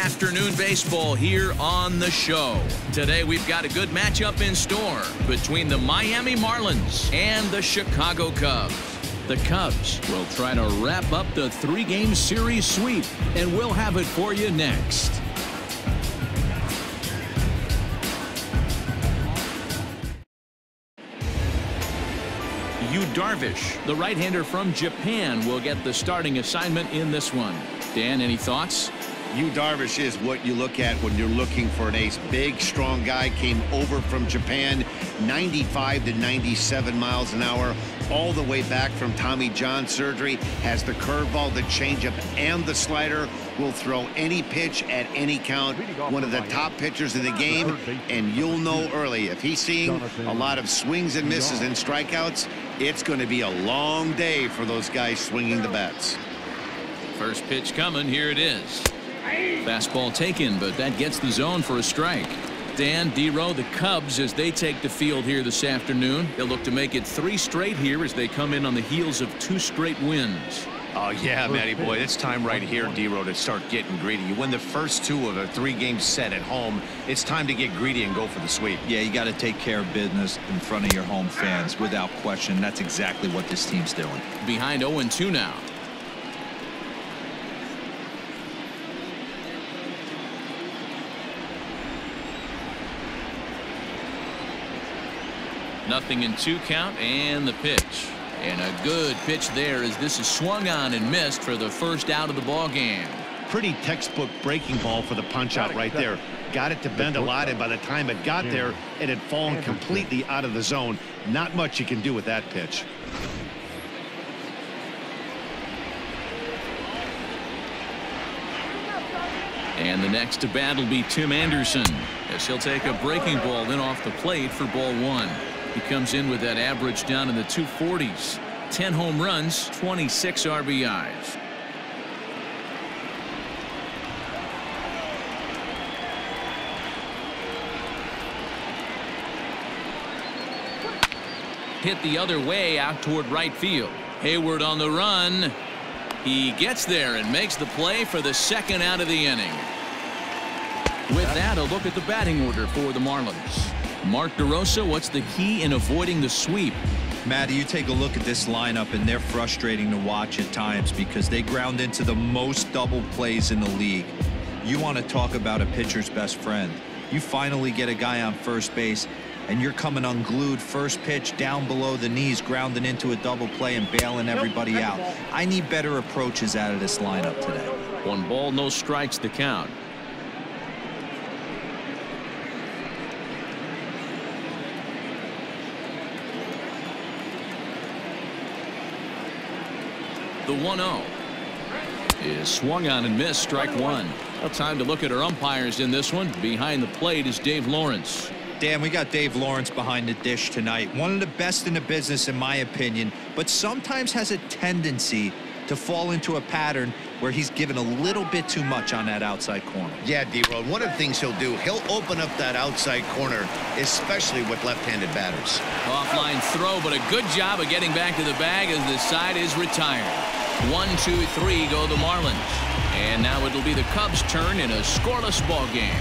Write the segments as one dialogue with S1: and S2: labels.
S1: afternoon baseball here on the show. Today we've got a good matchup in store between the Miami Marlins and the Chicago Cubs. The Cubs will try to wrap up the 3-game series sweep, and we'll have it for you next. Yu Darvish, the right-hander from Japan, will get the starting assignment in this one. Dan, any thoughts?
S2: Yu Darvish is what you look at when you're looking for an ace. Big, strong guy, came over from Japan, 95 to 97 miles an hour, all the way back from Tommy John surgery. Has the curveball, the changeup, and the slider. Will throw any pitch at any count. One of the top pitchers in the game, and you'll know early if he's seeing a lot of swings and misses and strikeouts, it's going to be a long day for those guys swinging the bats.
S1: First pitch coming. Here it is. Fastball taken, but that gets the zone for a strike. Dan, D-Row, the Cubs, as they take the field here this afternoon, they'll look to make it 3 straight here as they come in on the heels of 2 straight wins.
S3: Oh, yeah, Matty boy, it's time right here, D-Row, to start getting greedy. You win the first 2 of a 3-game set at home. It's time to get greedy and go for the sweep.
S4: Yeah, you got to take care of business in front of your home fans without question. That's exactly what this team's doing.
S1: Behind 0-2 now. Nothing in 2 count, and the pitch. And a good pitch there as this is swung on and missed for the first out of the ball game.
S2: Pretty textbook breaking ball for the punch out right there. Got it to bend a lot, and by the time it got there, it had fallen completely out of the zone. Not much you can do with that pitch.
S1: And the next to bat will be Tim Anderson, as he'll take a breaking ball in off the plate for ball 1. He comes in with that average down in the 240s. 10 home runs, 26 RBIs. Hit the other way out toward right field. Hayward on the run. He gets there and makes the play for the 2nd out of the inning. With that, a look at the batting order for the Marlins. Mark DeRosa, what's the key in avoiding the sweep?
S4: Matty, you take a look at this lineup, and they're frustrating to watch at times because they ground into the most double plays in the league. You want to talk about a pitcher's best friend. You finally get a guy on first base, and you're coming unglued first pitch down below the knees, grounding into a double play and bailing everybody out. I need better approaches out of this lineup today.
S1: 1 ball, no strikes to count. The 1-0 is swung on and missed, strike 1. Well, time to look at our umpires in this one. Behind the plate is Dave Lawrence.
S4: Dan, we got Dave Lawrence behind the dish tonight. One of the best in the business, in my opinion, but sometimes has a tendency to fall into a pattern where he's given a little bit too much on that outside corner.
S2: Yeah, D-Road, one of the things he'll do, he'll open up that outside corner, especially with left-handed batters.
S1: Offline throw, but a good job of getting back to the bag as the side is retired. 1, 2, 3 go the Marlins. And now it'll be the Cubs' turn in a scoreless ball game.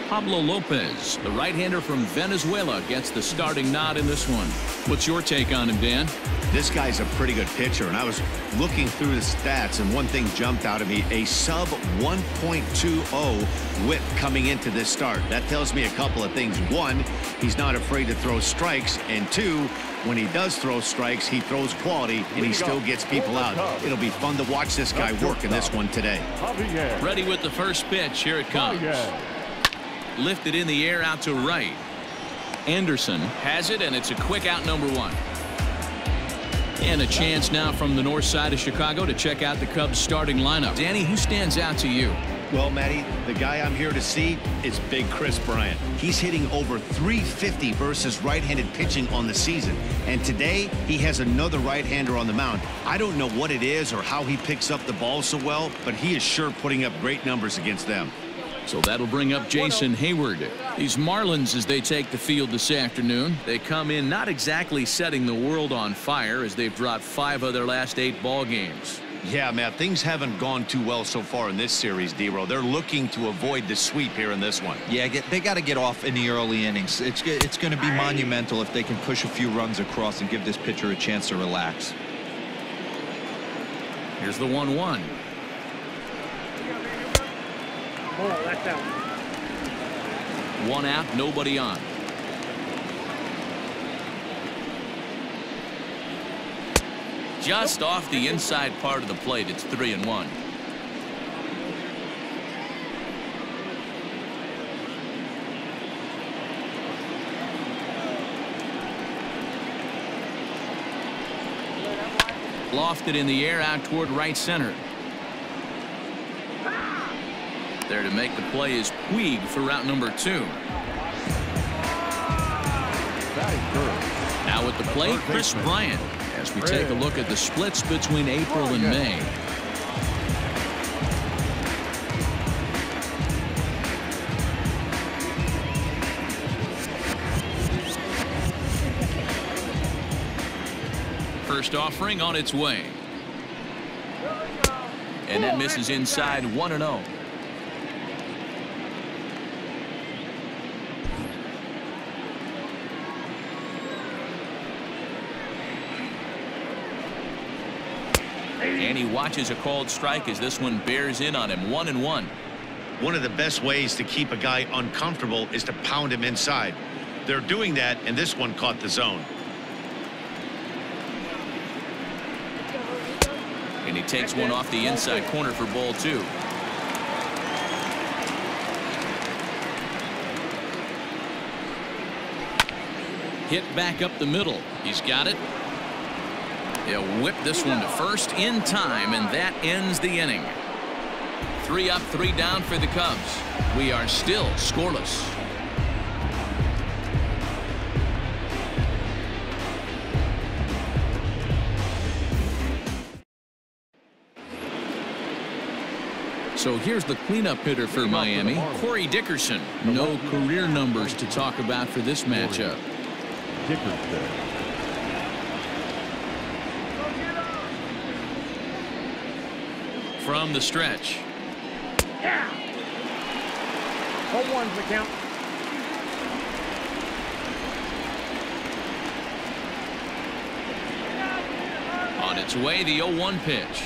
S1: Pablo Lopez, the right-hander from Venezuela, gets the starting nod in this one. What's your take on him, Dan?
S2: This guy's a pretty good pitcher, and I was looking through the stats, and one thing jumped out at me, a sub 1.20 whip coming into this start. That tells me a couple of things. 1, he's not afraid to throw strikes, and 2, when he does throw strikes, he throws quality, and he still gets people out. It'll be fun to watch this guy work in this one today.
S1: Ready with the first pitch. Here it comes. Lifted in the air out to right. Anderson has it, and it's a quick out, number 1. And a chance now from the north side of Chicago to check out the Cubs starting lineup. Danny, who stands out to you?
S2: Well, Matty, the guy I'm here to see is big KRIS Bryant. He's hitting over 350 versus right-handed pitching on the season. And today, he has another right-hander on the mound. I don't know what it is or how he picks up the ball so well, but he is sure putting up great numbers against them.
S1: So that'll bring up Jason Hayward. These Marlins, as they take the field this afternoon, they come in not exactly setting the world on fire, as they've dropped 5 of their last 8 ball games.
S3: Yeah, Matt, things haven't gone too well so far in this series, D-Row. They're looking to avoid the sweep here in this one.
S4: Yeah, they got to get off in the early innings. It's going to be monumental if they can push a few runs across and give this pitcher a chance to relax.
S1: Here's the 1-1.
S5: Oh, that's out.
S1: 1 out, nobody on. Just off the inside part of the plate. It's 3-1. Lofted in the air out toward right center. There to make the play is Puig for route number 2. Now at the plate, KRIS Bryant, as we take a look at the splits between April and May. First offering on its way. And that misses inside, 1-0. And he watches a called strike as this one bears in on him. 1-1.
S2: One of the best ways to keep a guy uncomfortable is to pound him inside. They're doing that, and this one caught the zone.
S1: And he takes one off the inside corner for ball 2. Hit back up the middle. He's got it. He'll whip this one to first in time, and that ends the inning. 3 up, 3 down for the Cubs. We are still scoreless. So here's the cleanup hitter for Miami, Corey Dickerson. No career numbers to talk about for this matchup. From the stretch.
S5: Yeah. 0-1's the count.
S1: On its way, the 0-1 pitch.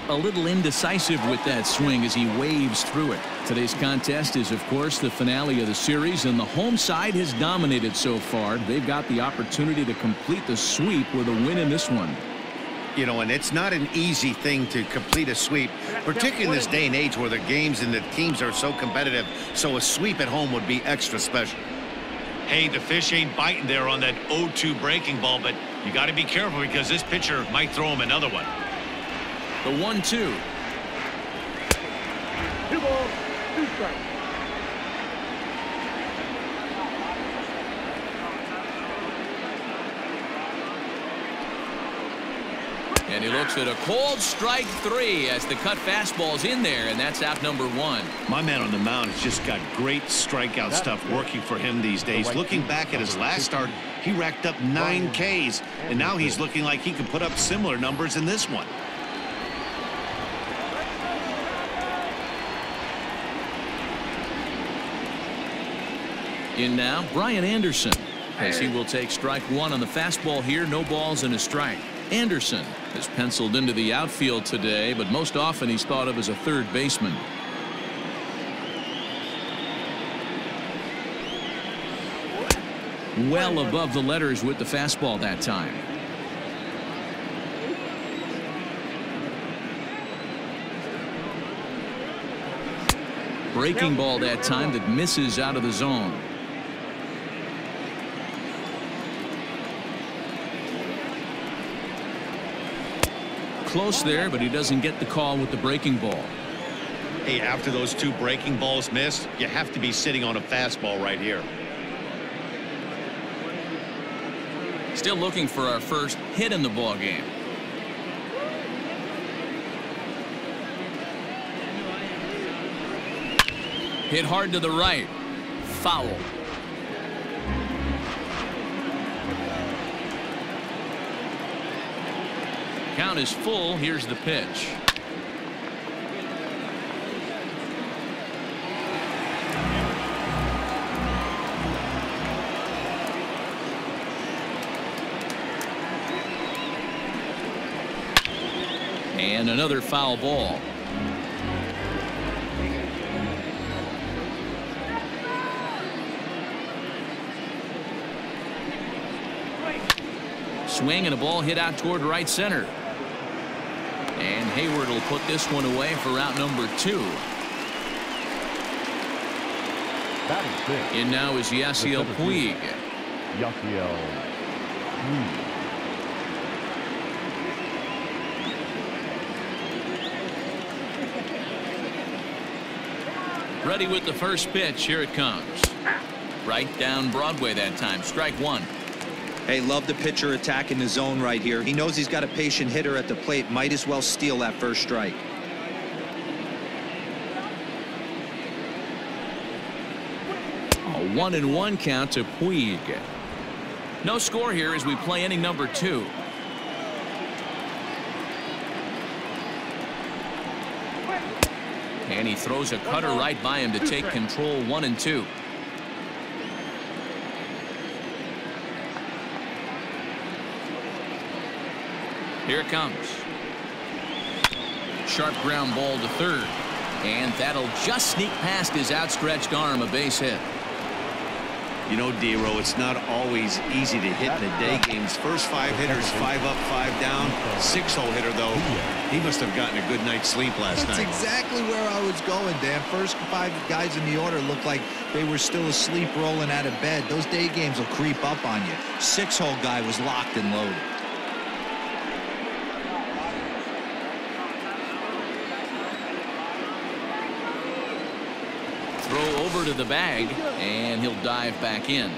S1: A little indecisive with that swing as he waves through it. Today's contest is, of course, the finale of the series, and the home side has dominated so far. They've got the opportunity to complete the sweep with a win in this one.
S2: You know, and it's not an easy thing to complete a sweep, particularly in this day and age where the games and the teams are so competitive. So a sweep at home would be extra special.
S3: Hey, the fish ain't biting there on that 0-2 breaking ball, but you got to be careful because this pitcher might throw him another one.
S1: The 1-2.
S5: 2 balls, 2 strikes.
S1: And he looks at a cold strike 3 as the cut fastball's in there, and that's out number 1.
S2: My man on the mound has just got great strikeout stuff working for him these days. Looking back at his last start, he racked up 9 Ks, and now he's looking like he can put up similar numbers in this one.
S1: In now, Brian Anderson, as he will take strike 1 on the fastball here. No balls and a strike. Anderson is penciled into the outfield today, but most often he's thought of as a third baseman. Well above the letters with the fastball that time. Breaking ball that time that misses out of the zone. Close there, but he doesn't get the call with the breaking ball.
S2: Hey, after those 2 breaking balls missed, you have to be sitting on a fastball right here.
S1: Still looking for our first hit in the ball game. Hit hard to the right. Foul. Count is full. Here's the pitch. And another foul ball. Swing and a ball hit out toward right center. And Hayward will put this one away for out number 2. In now is Yasiel Puig.
S6: Yasiel Puig.
S1: Ready with the first pitch. Here it comes. Right down Broadway that time. Strike 1.
S4: Hey, love the pitcher attacking the zone right here. He knows he's got a patient hitter at the plate. Might as well steal that first strike.
S1: A 1-1 count to Puig. No score here as we play inning number 2. And he throws a cutter right by him to take control. 1-2. Here it comes. Sharp ground ball to third. And that'll just sneak past his outstretched arm. A base hit.
S2: You know, D-Row, it's not always easy to hit in the day games. First 5 hitters, 5 up, 5 down. 6-hole hitter, though. He must have gotten a good night's sleep last night.
S4: That's exactly where I was going, Dan. First 5 guys in the order looked like they were still asleep rolling out of bed. Those day games will creep up on you. 6-hole guy was locked and loaded.
S1: Throw over to the bag, and he'll dive back in.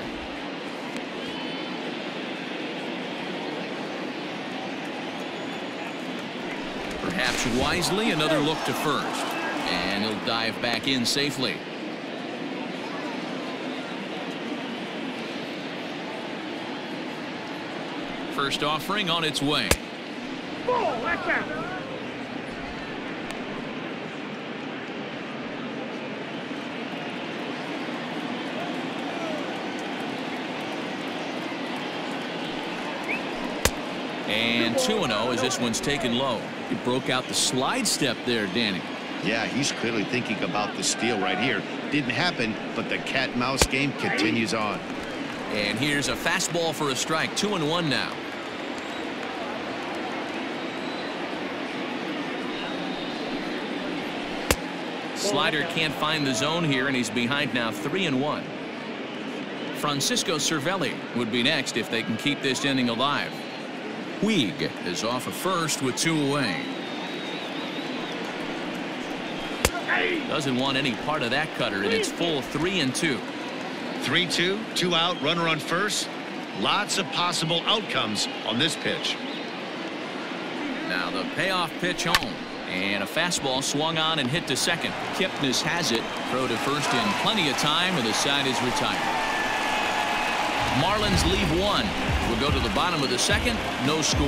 S1: Perhaps wisely, another look to first, and he'll dive back in safely. First offering on its way.
S5: Ball, that's out.
S1: And 2-0 as this one's taken low. He broke out the slide step there, Danny.
S2: Yeah, he's clearly thinking about the steal right here. Didn't happen, but the cat-mouse game continues on.
S1: And here's a fastball for a strike. 2-1 now. Slider can't find the zone here, and he's behind now 3-1. Francisco Cervelli would be next if they can keep this inning alive. Puig is off of first with 2 away. Doesn't want any part of that cutter, and it's full 3-2.
S2: 3-2, 2 out, runner on first. Lots of possible outcomes on this pitch.
S1: Now the payoff pitch home. And a fastball swung on and hit to second. Kipnis has it. Throw to first in plenty of time, and the side is retired. Marlins leave 1. We'll go to the bottom of the second. No score.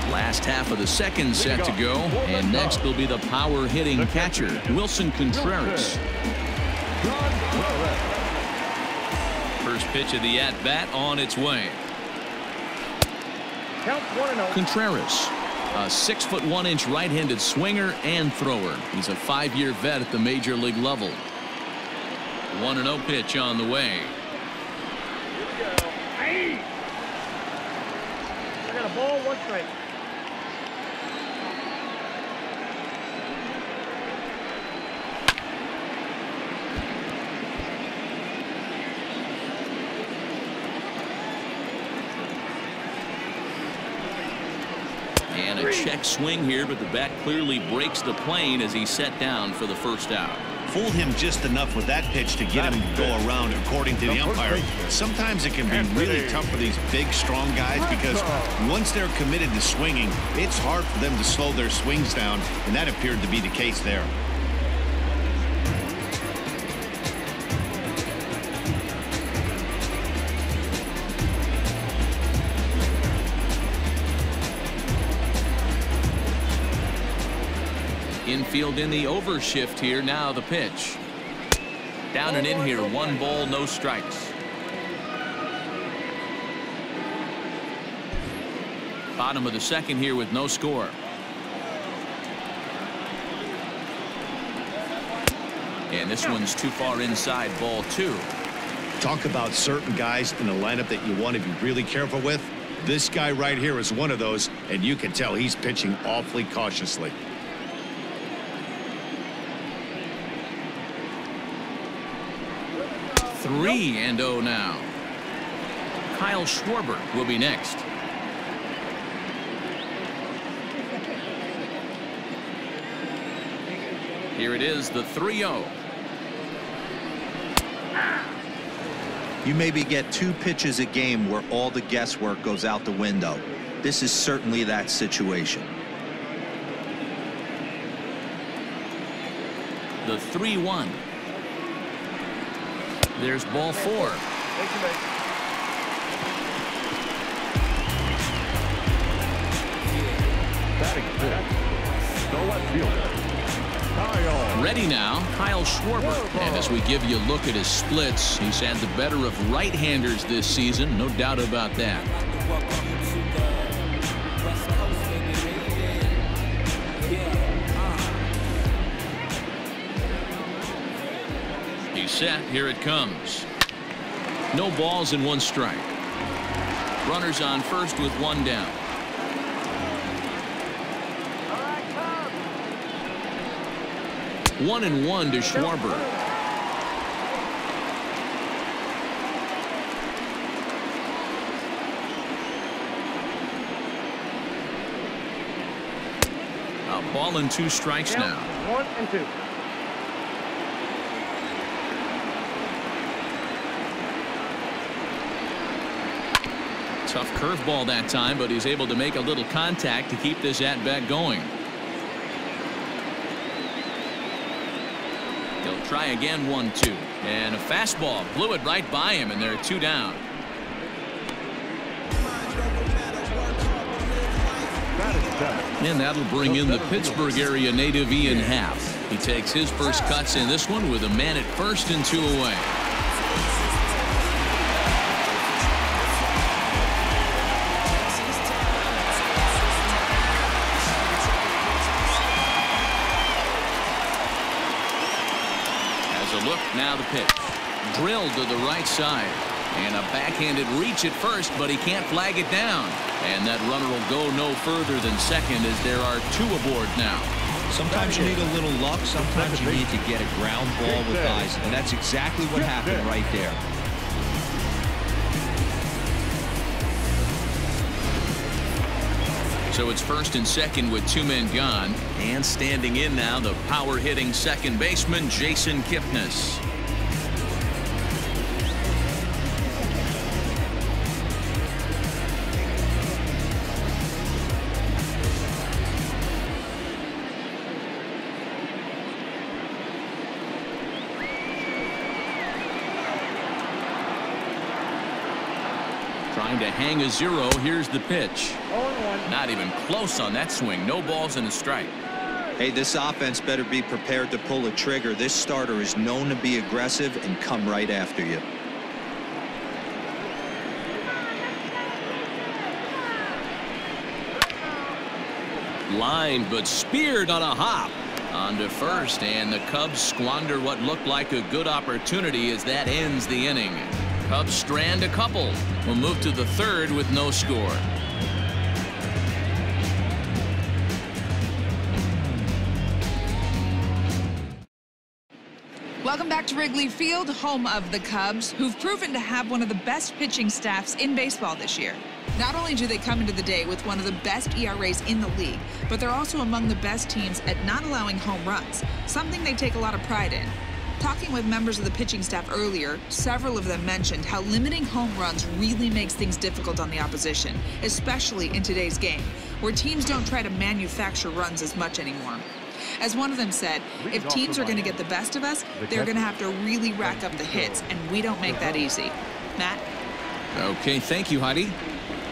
S1: Last half of the second set to go, and next will be the power hitting catcher, Wilson Contreras. First pitch of the at-bat on its way. Contreras, a 6'1" right-handed swinger and thrower. He's a 5-year vet at the major league level. 1-0 pitch on the way.
S5: I got a ball, 1 strike.
S1: And a check swing here, but the bat clearly breaks the plane as he's set down for the first out.
S2: fooled him just enough with that pitch to get him to go around, according to the umpire. Sometimes it can be really tough for these big, strong guys because once they're committed to swinging, it's hard for them to slow their swings down, and that appeared to be the case there.
S1: Infield in the overshift here. Now the pitch. Down and in here. 1 ball, no strikes. Bottom of the second here with no score. And this one's too far inside. Ball 2.
S2: Talk about certain guys in the lineup that you want to be really careful with. This guy right here is one of those, and you can tell he's pitching awfully cautiously.
S1: Three and 0 now. Kyle Schwarber will be next. Here it is, the 3-0.
S4: You maybe get 2 pitches a game where all the guesswork goes out the window. This is certainly that situation.
S1: The 3-1. There's ball 4. Ready now, Kyle Schwarber. And as we give you a look at his splits, he's had the better of right-handers this season, no doubt about that. He's set. Here it comes. No balls and 1 strike. Runners on first with 1 down. One and 1 to Schwarber. A ball and 2 strikes now.
S5: 1 and 2.
S1: Tough curveball that time, but he's able to make a little contact to keep this at-bat going. He'll try again. 1-2. And a fastball blew it right by him, and there are 2 down. And that'll bring in the Pittsburgh area native Ian Happ. He takes his first cuts in this one with a man at first and 2 away. Look, now the pitch. Drilled to the right side. And a backhanded reach at first, but he can't flag it down. And that runner will go no further than second as there are 2 aboard now.
S4: Sometimes you need a little luck. Sometimes you need to get a ground ball with eyes. And that's exactly what happened right there.
S1: So it's first and second with 2 men gone. And standing in now, the power-hitting second baseman, Jason Kipnis. Trying to hang a 0. Here's the pitch. Not even close on that swing. No balls and a strike.
S4: Hey, this offense better be prepared to pull a trigger. This starter is known to be aggressive and come right after you.
S1: Line, but speared on a hop. On to first, and the Cubs squander what looked like a good opportunity as that ends the inning. Cubs strand a couple. We'll move to the 3rd with no score.
S7: Welcome back to Wrigley Field, home of the Cubs, who've proven to have one of the best pitching staffs in baseball this year. Not only do they come into the day with one of the best ERAs in the league, but they're also among the best teams at not allowing home runs, something they take a lot of pride in. Talking with members of the pitching staff earlier, several of them mentioned how limiting home runs really makes things difficult on the opposition, especially in today's game, where teams don't try to manufacture runs as much anymore. As one of them said, if teams are going to get the best of us, they're going to have to really rack up the hits, and we don't make that easy. Matt?
S1: Okay, thank you, Heidi.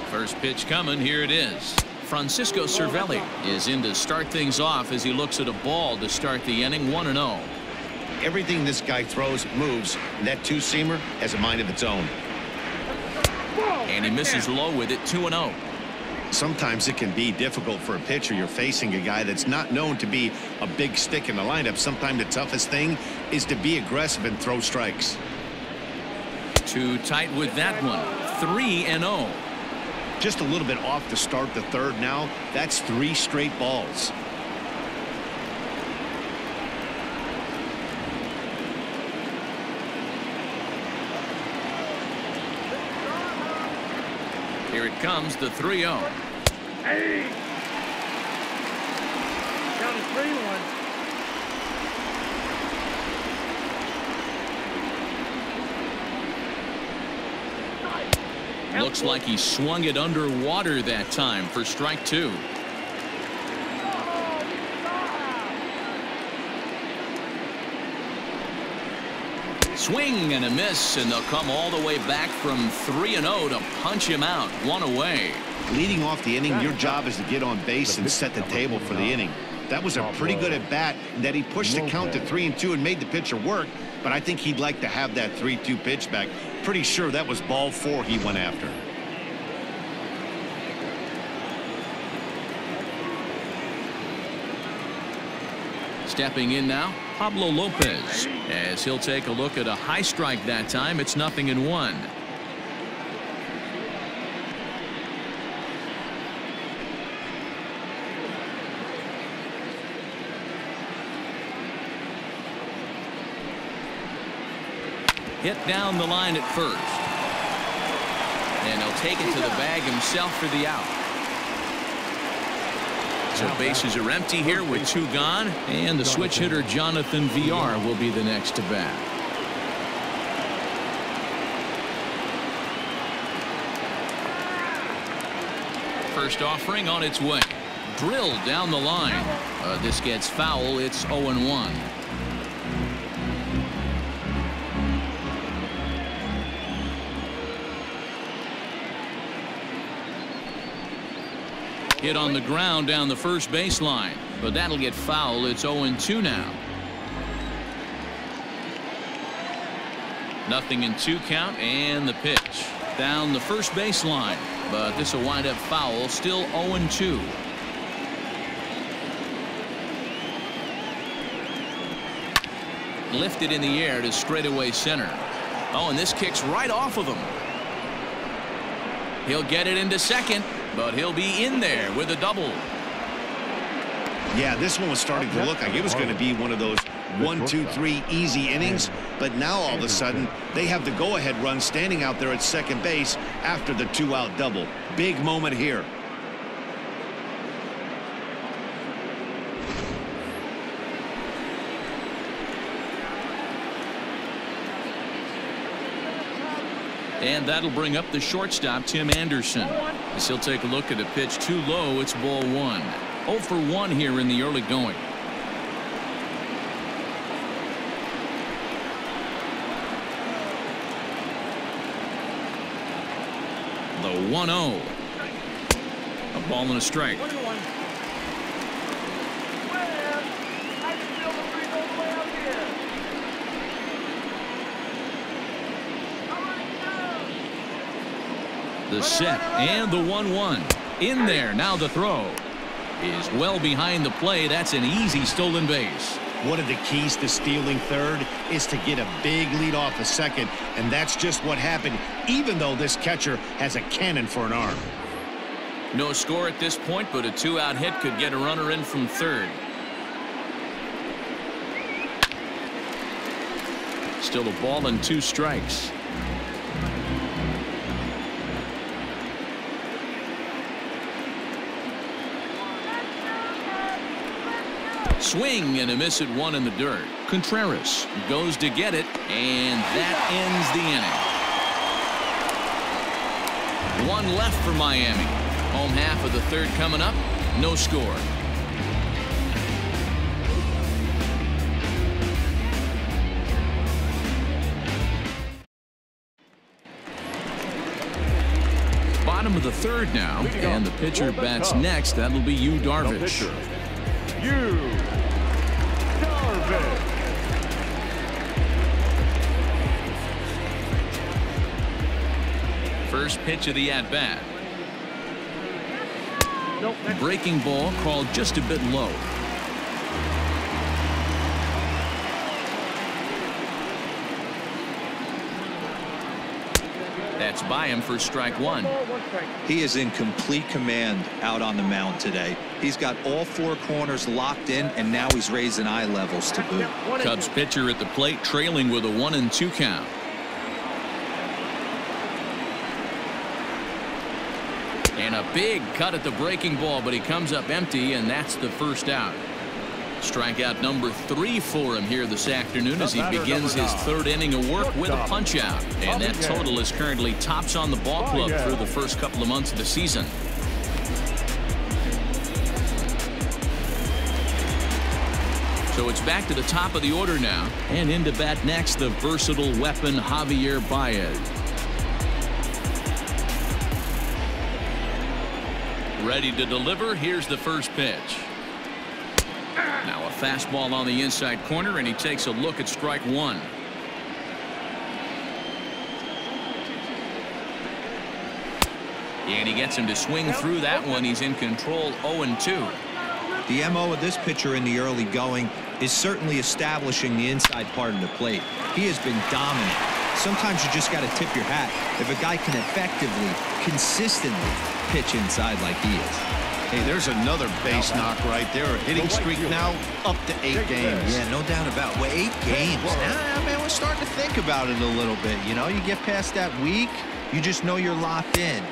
S1: First pitch coming, here it is. Francisco Cervelli is in to start things off as he looks at a ball to start the inning, 1-0.
S2: Everything this guy throws moves. That two-seamer has a mind of its own.
S1: And he misses low with it, 2-0.
S2: Sometimes it can be difficult for a pitcher. You're facing a guy that's not known to be a big stick in the lineup. Sometimes the toughest thing is to be aggressive and throw strikes.
S1: Too tight with that one, 3-0.
S2: Just a little bit off to start the third now. That's 3 straight balls.
S1: Here it comes, the 3-0.
S5: Hey! Count is 3-1.
S1: Looks like he swung it underwater that time for strike 2. Swing and a miss, and they'll come all the way back from 3-0 to punch him out, 1 away.
S2: Leading off the inning, your job is to get on base and set the table for the inning. That was a pretty good at bat that he pushed the count to 3-2 and made the pitcher work, but I think he'd like to have that 3-2 pitch back. Pretty sure that was ball 4 he went after.
S1: Stepping in now, Pablo Lopez, as he'll take a look at a high strike that time. It's 0-1. Hit down the line at first. And he'll take it to the bag himself for the out. So bases are empty here with 2 gone, and the switch hitter Jonathan Villar will be the next to bat. First offering on its way. Drilled down the line. This gets foul. It's 0-1. Hit on the ground down the first baseline, but that'll get foul. It's 0-2 now. 0-2 count, and the pitch down the first baseline, but this will wind up foul. Still 0-2. Lifted in the air to straightaway center. Oh, and this kicks right off of him. He'll get it into second, but he'll be in there with a double.
S2: Yeah, this one was starting to look like it was going to be one of those 1, 2, 3 easy innings, but now all of a sudden they have the go-ahead run standing out there at second base after the 2-out double. Big moment here.
S1: And that'll bring up the shortstop, Tim Anderson, as he'll take a look at a pitch too low. It's ball 1. 0 for 1 here in the early going. The 1-0. A ball and a strike. The set and the 1-1 in there. Now the throw is well behind the play. That's an easy stolen base.
S2: One of the keys to stealing third is to get a big lead off a second, and that's just what happened, even though this catcher has a cannon for an arm.
S1: No score at this point, but a 2-out hit could get a runner in from third. Still a ball and 2 strikes. Swing and a miss at one in the dirt. Contreras goes to get it, and that ends the inning. One left for Miami. Home half of the third coming up. No score. Bottom of the third now, and the pitcher bats next. That'll be Yu Darvish.
S6: Yu Darvish.
S1: First pitch of the at-bat. Breaking ball called just a bit low. That's by him for strike one.
S4: He is in complete command out on the mound today. He's got all four corners locked in, and now he's raising eye levels to boot.
S1: Cubs pitcher at the plate, trailing with a 1-2 count. And a big cut at the breaking ball, but he comes up empty, and that's the first out. Strikeout number 3 for him here this afternoon as he begins his third inning of work with a punch out. And that total is currently tops on the ball club through the first couple of months of the season. So it's back to the top of the order now, and into bat next, the versatile weapon Javier Baez. Ready to deliver. Here's the first pitch. Now a fastball on the inside corner, and he takes a look at strike one. And he gets him to swing through that one. He's in control, 0-2.
S4: The MO of this pitcher in the early going is certainly establishing the inside part of the plate. He has been dominant. Sometimes you just got to tip your hat if a guy can effectively, consistently pitch inside like he is.
S2: Hey, there's another base knock right there. A hitting streak now up to 8 games.
S4: Yeah, no doubt about it. Well, 8 games. Now, man, we're starting to think about it a little bit. You know, you get past that week, you just know you're locked in.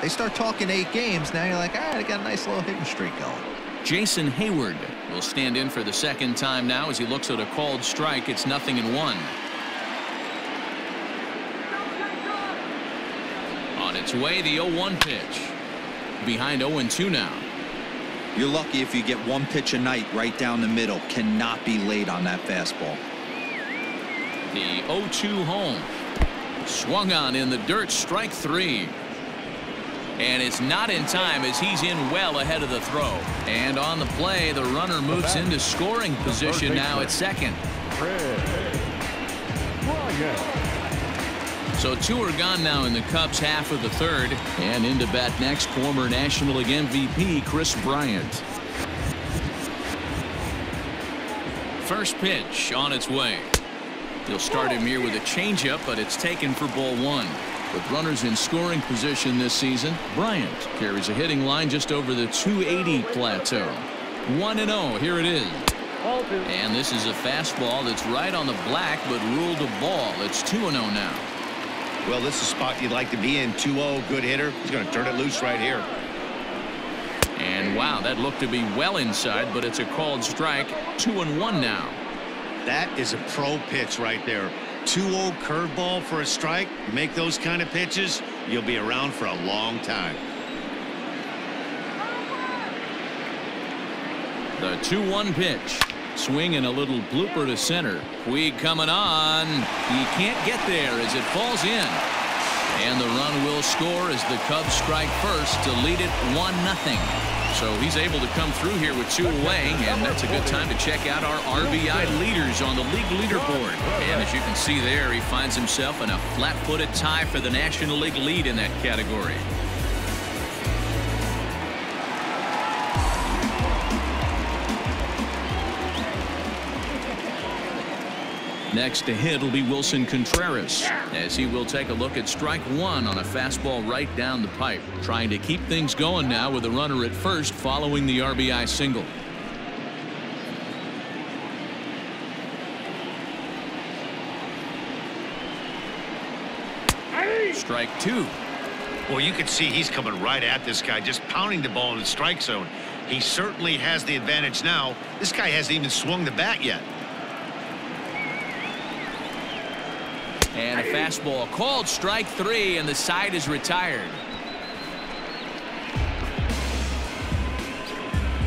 S4: They start talking 8 games, now you're like, all right, I got a nice little hitting streak going.
S1: Jason Hayward will stand in for the second time now as he looks at a called strike. It's 0-1. On its way, the 0-1 pitch. Behind 0-2 now.
S4: You're lucky if you get one pitch a night right down the middle. Cannot be late on that fastball.
S1: The 0-2 home. Swung on in the dirt, strike 3. And it's not in time as he's in well ahead of the throw. And on the play, the runner moves into scoring position now at second. So 2 are gone now in the Cubs half of the third. And into bat next, former National League MVP KRIS Bryant. First pitch on its way. He'll start him here with a changeup, but it's taken for ball 1. With runners in scoring position this season, Bryant carries a hitting line just over the 280 plateau. 1-0. Here it is. And this is a fastball that's right on the black, but ruled a ball. It's 2-0 now.
S2: Well, this is a spot you'd like to be in. 2-0, good hitter. He's going to turn it loose right here.
S1: And wow, that looked to be well inside, but it's a called strike. 2-1 now.
S2: That is a pro pitch right there. 2-0 curveball for a strike. You make those kind of pitches, you'll be around for a long time.
S1: The 2-1 pitch. Swing and a little blooper to center. Puig coming on. He can't get there as it falls in. And the run will score as the Cubs strike first to lead it 1-0. So he's able to come through here with 2 away, and that's a good time to check out our RBI leaders on the league leaderboard. And as you can see there, he finds himself in a flat-footed tie for the National League lead in that category. Next to hit will be Wilson Contreras, as he will take a look at strike 1 on a fastball right down the pipe, trying to keep things going now with a runner at first following the RBI single. Strike 2.
S2: Well, you can see he's coming right at this guy, just pounding the ball in the strike zone. He certainly has the advantage now. This guy hasn't even swung the bat yet.
S1: And a fastball called strike 3, and the side is retired.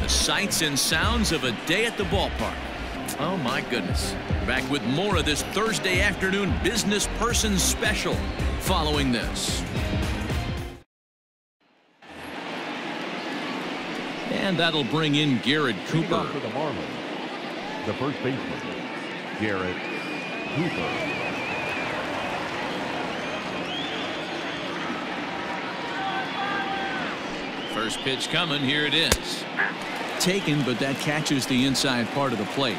S1: The sights and sounds of a day at the ballpark. Oh my goodness. Back with more of this Thursday afternoon business person special following this. And that'll bring in Garrett Cooper.
S6: For the Marlins, the first baseman, Garrett Cooper.
S1: First pitch coming. Here it is. Taken, but that catches the inside part of the plate.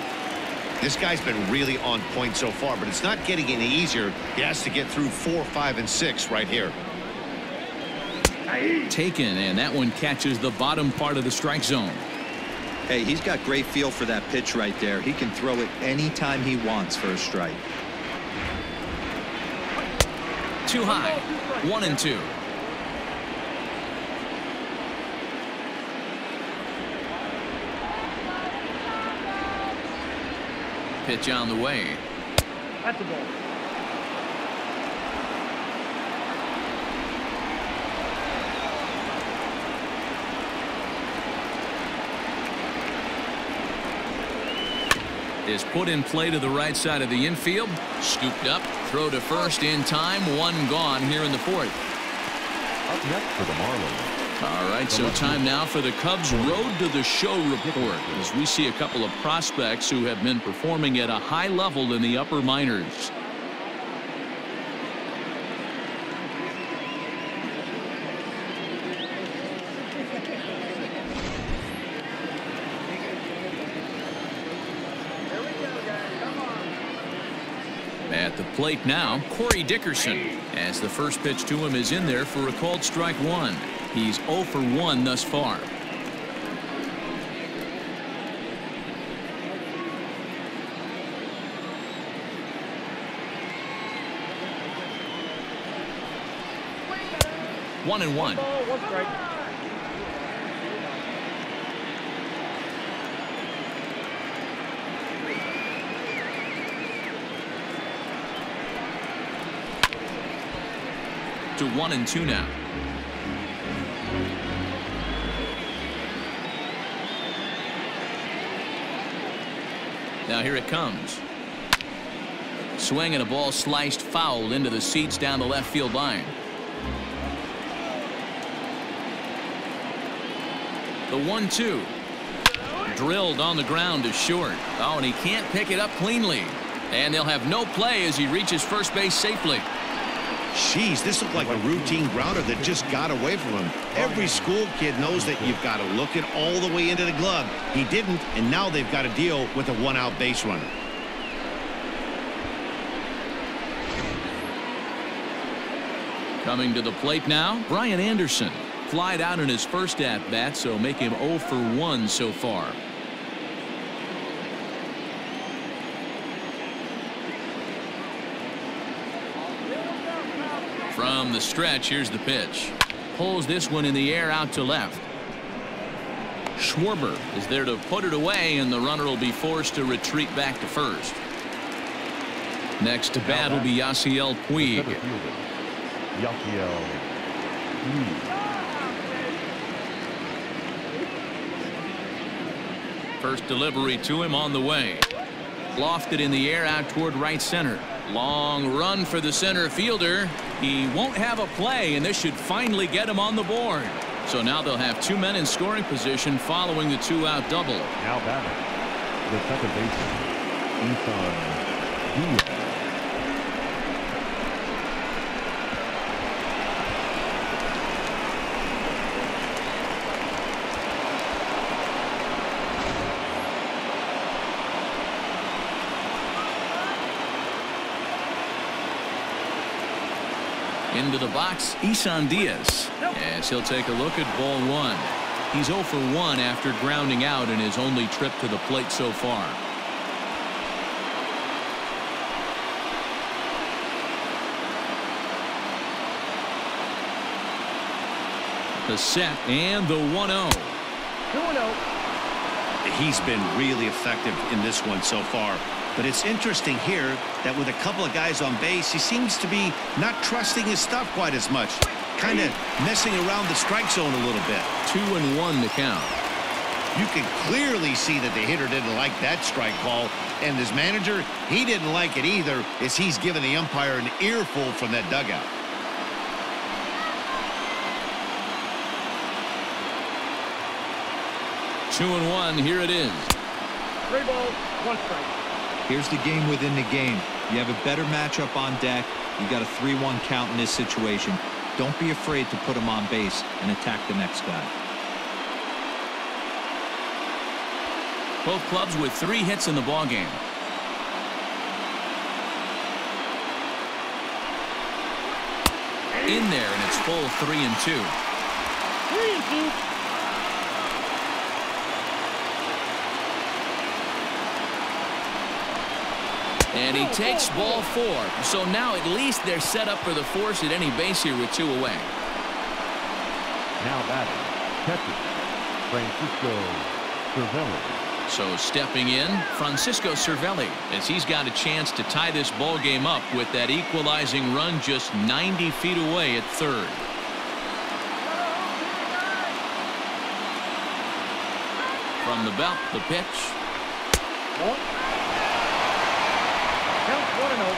S2: This guy's been really on point so far, but it's not getting any easier. He has to get through 4, 5, and 6 right here.
S1: Taken, and that one catches the bottom part of the strike zone.
S4: Hey, he's got great feel for that pitch right there. He can throw it anytime he wants for a strike.
S1: Too high. 1-2. Pitch on the way.
S5: That's a ball.
S1: Is put in play to the right side of the infield. Scooped up. Throw to first in time. 1 gone here in the 4th.
S6: Up next for the Marlins.
S1: All right, so time now for the Cubs Road to the Show report, as we see a couple of prospects who have been performing at a high level in the upper minors. At the plate now, Corey Dickerson, as the first pitch to him is in there for a called strike 1. He's 0 for 1 thus far. One and one. To 1-2 now. Now here it comes. Swing and a ball sliced foul into the seats down the left field line. The 1-2. Drilled on the ground to short. Oh, and he can't pick it up cleanly. And they'll have no play as he reaches first base safely.
S2: Jeez, this looked like a routine grounder that just got away from him. Every school kid knows that you've got to look it all the way into the glove. He didn't, and now they've got to deal with a 1-out base runner.
S1: Coming to the plate now, Brian Anderson. Flied out in his first at-bat, so make him 0 for 1 so far. From the stretch, here's the pitch. Pulls this one in the air out to left. SCHWARBER is there to put it away, and the runner will be forced to retreat back to first. Next to bat will be Yasiel Puig.
S6: Yasiel Puig.
S1: First delivery to him on the way. Lofted in the air out toward right center. Long run for the center fielder. He won't have a play, and this should finally get him on the board. So now they'll have 2 men in scoring position following the 2-out double.
S6: Now batting, the second baseman, Ethan Diaz.
S1: Into the box, Isan Diaz, as he'll take a look at ball 1. He's 0 for 1 after grounding out in his only trip to the plate so far. The set and the 1-0.
S5: 2-0.
S2: He's been really effective in this one so far. But it's interesting here that with a couple of guys on base, he seems to be not trusting his stuff quite as much. Kind of messing around the strike zone a little bit.
S1: 2-1 the count.
S2: You can clearly see that the hitter didn't like that strike call. And his manager, he didn't like it either, as he's given the umpire an earful from that dugout.
S1: Two and one, here it is.
S5: 3 balls, 1 strike.
S4: Here's the game within the game. You have a better matchup on deck. You got a 3-1 count in this situation. Don't be afraid to put him on base and attack the next guy.
S1: Both clubs with 3 hits in the ballgame. In there, and it's full 3-2.
S5: 3-2.
S1: And he takes ball 4. So now at least they're set up for the force at any base here with 2 away.
S6: Now batting, catcher, Francisco Cervelli.
S1: So stepping in, Francisco Cervelli, as he's got a chance to tie this ball game up with that equalizing run just 90 feet away at third. From the belt, the pitch.
S5: Count 1-0.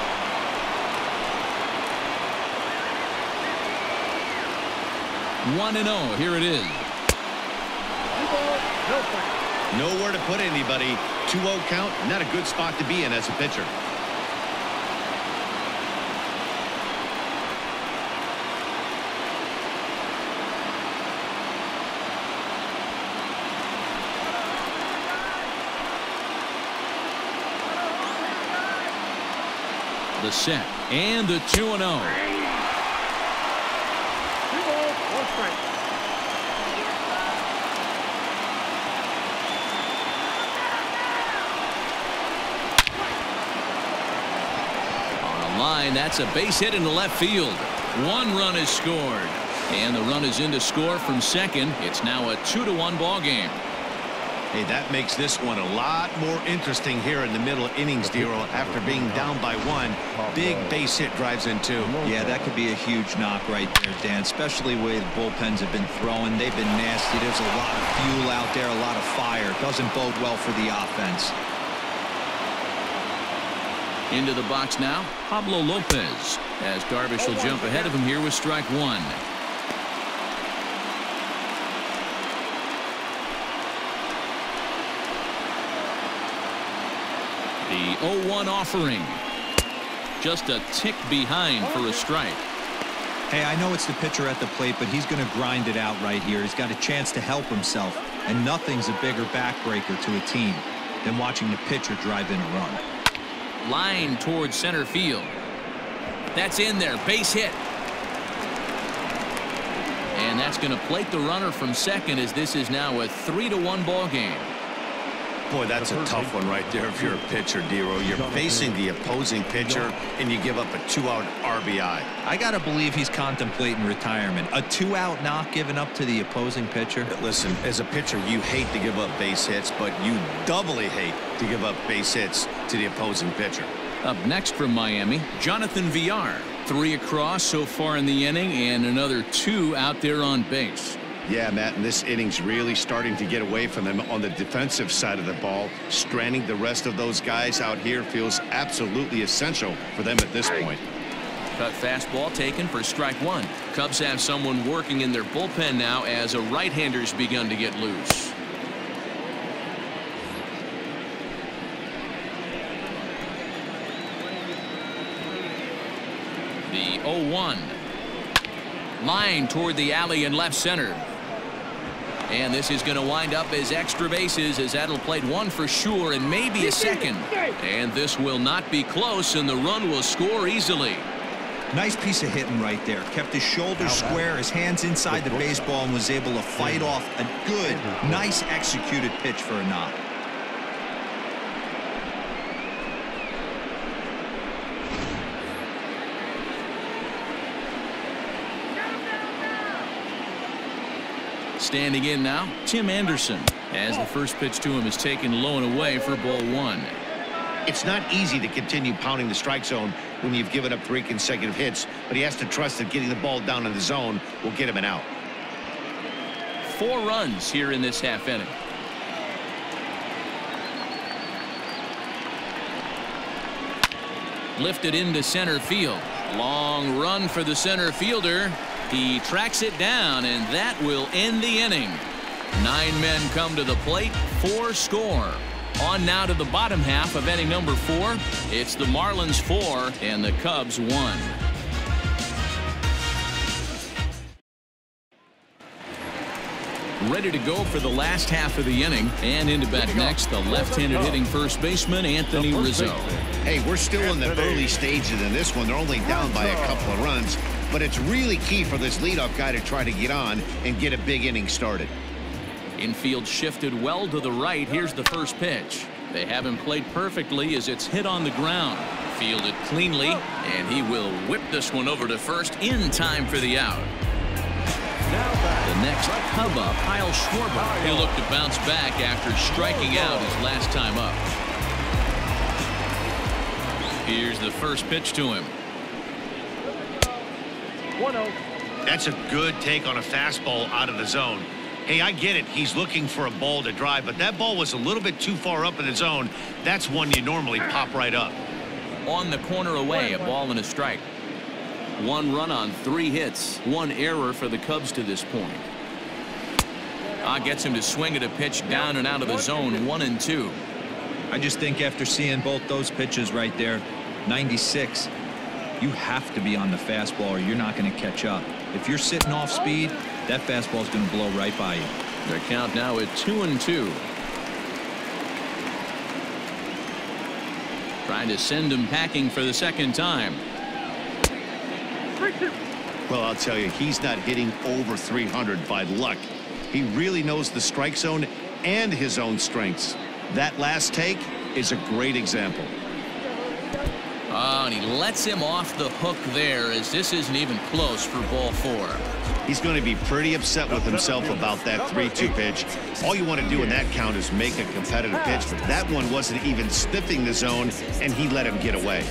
S1: 1-0, here it is.
S5: 2 balls, no strike.
S2: Nowhere to put anybody. 2-0 count, not a good spot to be in as a pitcher.
S1: The set and the 2-0.
S5: 2 balls, 1 strike.
S1: Line, that's a base hit into left field. 1 run is scored, and the run is in to score from second. It's now a 2-1 ball game.
S2: Hey, that makes this one a lot more interesting here in the middle innings, Dero. After being down by 1, big base hit drives in 2.
S4: Yeah, that could be a huge knock right there, Dan, especially the way the bullpens have been throwing. They've been nasty. There's a lot of fuel out there, a lot of fire. Doesn't bode well for the offense.
S1: Into the box now, Pablo Lopez, as Darvish will jump ahead of him here with strike 1. The 0-1 offering. Just a tick behind for a strike.
S4: Hey, I know it's the pitcher at the plate, but he's going to grind it out right here. He's got a chance to help himself, and nothing's a bigger backbreaker to a team than watching the pitcher drive in a run.
S1: Line towards center field. That's in there, base hit. And that's going to plate the runner from second, as this is now a 3-1 ball game.
S2: Boy, that's a tough one right there if you're a pitcher, Dero. You're facing the opposing pitcher, and you give up a 2-out RBI.
S4: I got to believe he's contemplating retirement. A 2-out knock given up to the opposing pitcher.
S2: Listen, as a pitcher, you hate to give up base hits, but you doubly hate to give up base hits to the opposing pitcher.
S1: Up next from Miami, Jonathan Villar. 3 across so far in the inning, and another 2 out there on base.
S2: Yeah, Matt, and this inning's really starting to get away from them on the defensive side of the ball. Stranding the rest of those guys out here feels absolutely essential for them at this point.
S1: Cut fastball taken for strike 1. Cubs have someone working in their bullpen now as a right-hander's begun to get loose. The 0-1. Line toward the alley in left center. And this is going to wind up as extra bases, as that'll plate 1 for sure and maybe a second. And this will not be close, and the run will score easily.
S4: Nice piece of hitting right there. Kept his shoulders square, his hands inside the baseball, and was able to fight off a good, nice executed pitch for a knock.
S1: Standing in now, Tim Anderson, as the first pitch to him is taken low and away for ball 1.
S2: It's not easy to continue pounding the strike zone when you've given up 3 consecutive hits, but he has to trust that getting the ball down in the zone will get him an out.
S1: 4 runs here in this half inning. Lifted into center field. Long run for the center fielder. He tracks it down, and that will end the inning. 9 men come to the plate, 4 score. On now to the bottom half of inning number 4. It's the Marlins 4 and the Cubs 1. Ready to go for the last half of the inning, and into bat next, the left-handed hitting first baseman Anthony Rizzo.
S2: Hey, we're still in the early stages in this one. They're only down by a couple of runs, but it's really key for this leadoff guy to try to get on and get a big inning started.
S1: Infield shifted well to the right. Here's the first pitch. They have him played perfectly as it's hit on the ground. Fielded cleanly, and he will whip this one over to first in time for the out. The next Cub up, Kyle Schwarber. He'll look to bounce back after striking out his last time up. Here's the first pitch to him.
S5: 1-0.
S3: That's a good take on a fastball out of the zone. Hey, I get it. He's looking for a ball to drive, but that ball was a little bit too far up in the zone. That's one you normally pop right up.
S1: On the corner away, a ball and a strike. 1 run on 3 hits, 1 error for the Cubs to this point. Gets him to swing at a pitch down and out of the zone, 1-2.
S4: I just think after seeing both those pitches right there, 96, you have to be on the fastball or you're not going to catch up. If you're sitting off speed, that fastball is going to blow right by you.
S1: Their count now at 2-2. Trying to send him packing for the second time.
S2: Well, I'll tell you, he's not hitting over 300 by luck. He really knows the strike zone and his own strengths. That last take is a great example.
S1: And he lets him off the hook there, as this isn't even close for ball 4.
S2: He's going to be pretty upset with himself about that 3-2 pitch. All you want to do in that count is make a competitive pitch, but that one wasn't even sniffing the zone, and he let him get away.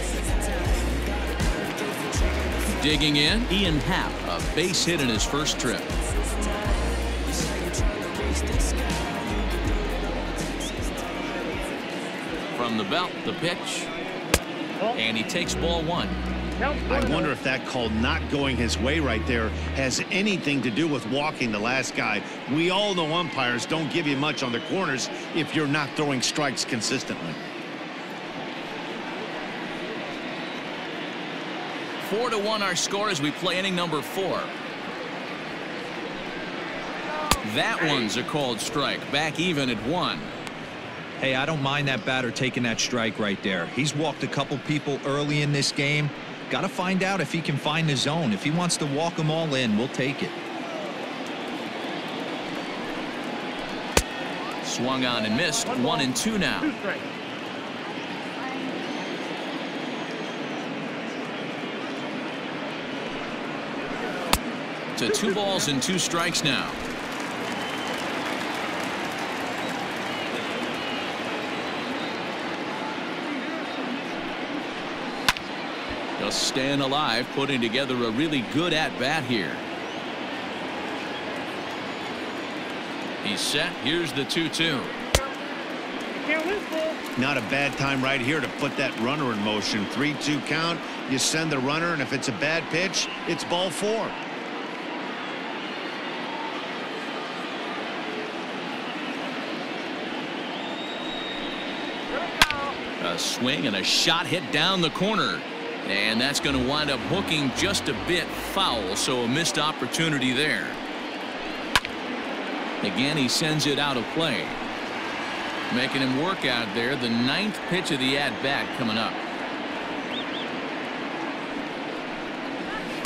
S1: Digging in, Ian Happ, a base hit in his first trip. From the belt, the pitch, and he takes ball 1.
S2: I wonder if that call not going his way right there has anything to do with walking the last guy. We all know umpires don't give you much on the corners if you're not throwing strikes consistently.
S1: 4-1 our score as we play inning number 4. That one's a called strike. Back even at 1.
S4: Hey, I don't mind that batter taking that strike right there. He's walked a couple people early in this game. Got to find out if he can find the zone. If he wants to walk them all in, we'll take it.
S1: Swung on and missed. 1-2 now. To 2 balls and 2 strikes now. Just staying alive, putting together a really good at-bat here. He's set. Here's the 2-2.
S2: Not a bad time right here to put that runner in motion. 3-2 count. You send the runner, and if it's a bad pitch, it's ball 4.
S1: A swing and a shot hit down the corner. And that's going to wind up hooking just a bit foul, so a missed opportunity there. Again, he sends it out of play. Making him work out there. The 9th pitch of the at-bat coming up.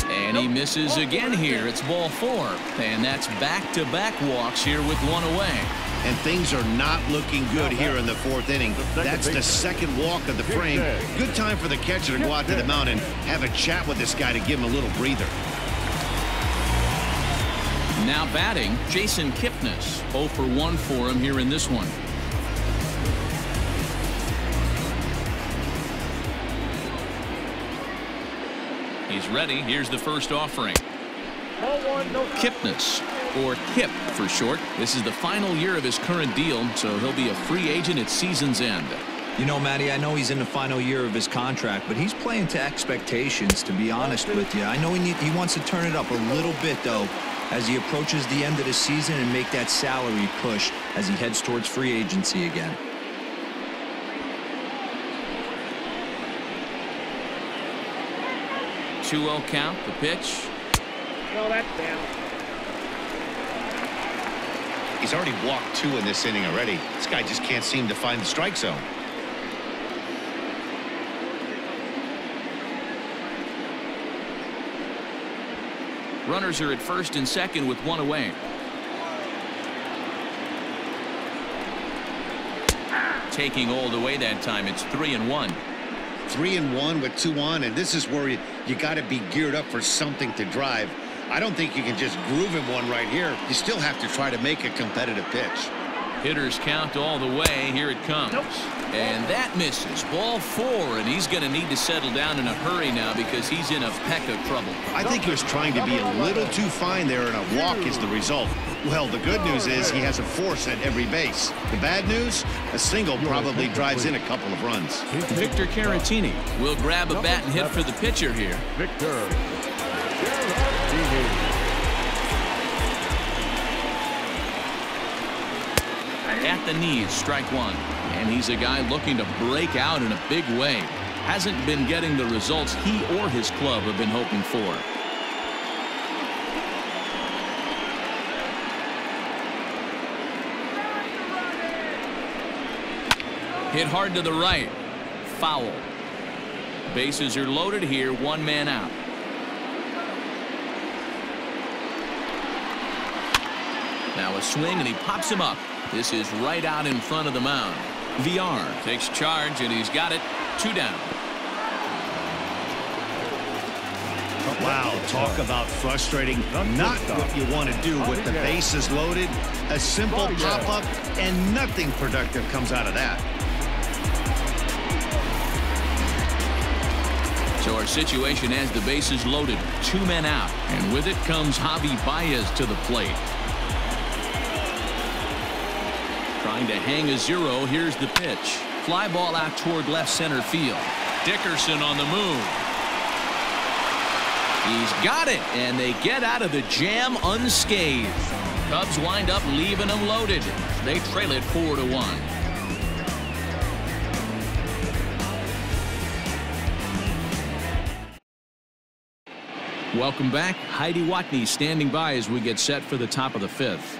S1: And he misses again here. It's ball 4. And that's back-to-back walks here with 1 away.
S2: And things are not looking good here in the 4th inning. That's the 2nd walk of the frame. Good time for the catcher to go out to the mound and have a chat with this guy to give him a little breather.
S1: Now batting, Jason Kipnis. 0 for 1 for him here in this one. He's ready. Here's the first offering. Kipnis, or Kip for short. This is the final year of his current deal, so he'll be a free agent at season's end.
S4: You know, Matty, I know he's in the final year of his contract, but he's playing to expectations, to be honest with you. I know he wants to turn it up a little bit, though, as he approaches the end of the season and make that salary push as he heads towards free agency again.
S1: Two-0 count, the pitch.
S5: No, that's down.
S3: He's already walked 2 in this inning already. This guy just can't seem to find the strike zone.
S1: Runners are at first and second with 1 away. Taking Old away that time. It's 3-1.
S2: 3-1 with 2 on, and this is where you got to be geared up for something to drive. I don't think you can just groove him one right here. You still have to try to make a competitive pitch.
S1: Hitters count all the way. Here it comes. And that misses. Ball 4, and he's going to need to settle down in a hurry now because he's in a peck of trouble.
S2: I think he was trying to be a little too fine there, and a walk is the result. Well, the good news is he has a force at every base. The bad news, a single probably drives in a couple of runs.
S1: Victor Caratini will grab a bat and hit for the pitcher here.
S6: Victor Caratini.
S1: At the knees, strike 1. And he's a guy looking to break out in a big way. Hasn't been getting the results he or his club have been hoping for. Hit hard to the right. Foul. Bases are loaded here. 1 man out. Now a swing, and he pops him up. This is right out in front of the mound. VILLAR takes charge, and he's got it. 2 down.
S2: Wow, talk about frustrating. Not what you want to do with the bases loaded. A simple pop-up, and nothing productive comes out of that.
S1: So our situation has the bases loaded. 2 men out. And with it comes Javi Baez to the plate. Trying to hang a 0. Here's the pitch. Fly ball out toward left center field. Dickerson on the move. He's got it, and they get out of the jam unscathed. Cubs wind up leaving them loaded. They trail it 4-1. Welcome back. Heidi Watney standing by as we get set for the top of the 5th.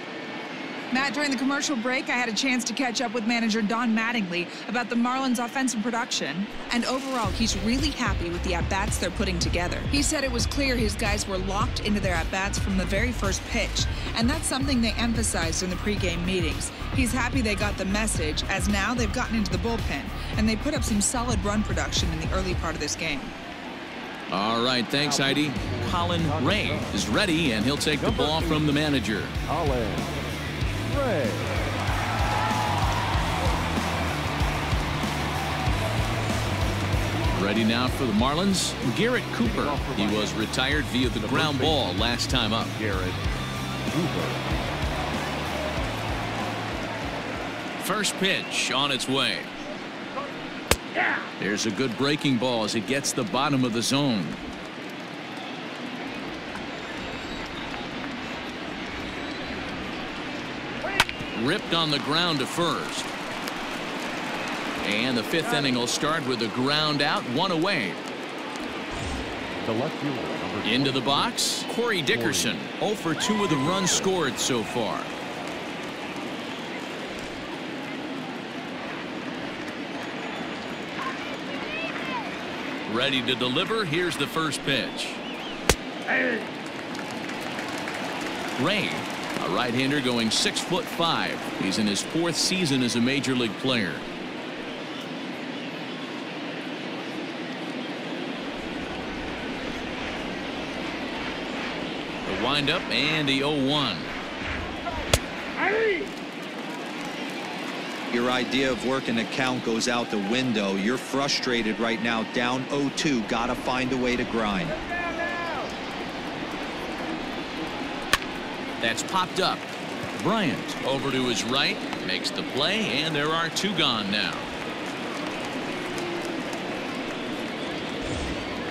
S7: Matt, during the commercial break, I had a chance to catch up with manager Don Mattingly about the Marlins' offensive production. And overall, he's really happy with the at-bats they're putting together. He said it was clear his guys were locked into their at-bats from the very first pitch. And that's something they emphasized in the pregame meetings. He's happy they got the message, as now they've gotten into the bullpen. And they put up some solid run production in the early part of this game.
S1: All right, thanks, Heidi. Colin Ray is ready, and he'll take the ball from the manager.
S6: Colin Ray.
S1: Ready now for the Marlins, Garrett Cooper. He was retired via the ground ball last time up.
S6: Garrett Cooper.
S1: First pitch on its way. There's a good breaking ball as it gets the bottom of the zone. Ripped on the ground to first. And the 5th inning will start with a ground out, 1 away.
S6: The left fielder, number
S1: Into the box, Corey Dickerson. 0 for 2 with the runs scored so far. Ready to deliver. Here's the first pitch. Ray, a right-hander going 6'5". He's in his 4th season as a major league player. The windup and the 0-1.
S4: Your idea of working a count goes out the window. You're frustrated right now, down 0-2. Gotta find a way to grind.
S1: That's popped up. Bryant over to his right, makes the play, and there are 2 gone now.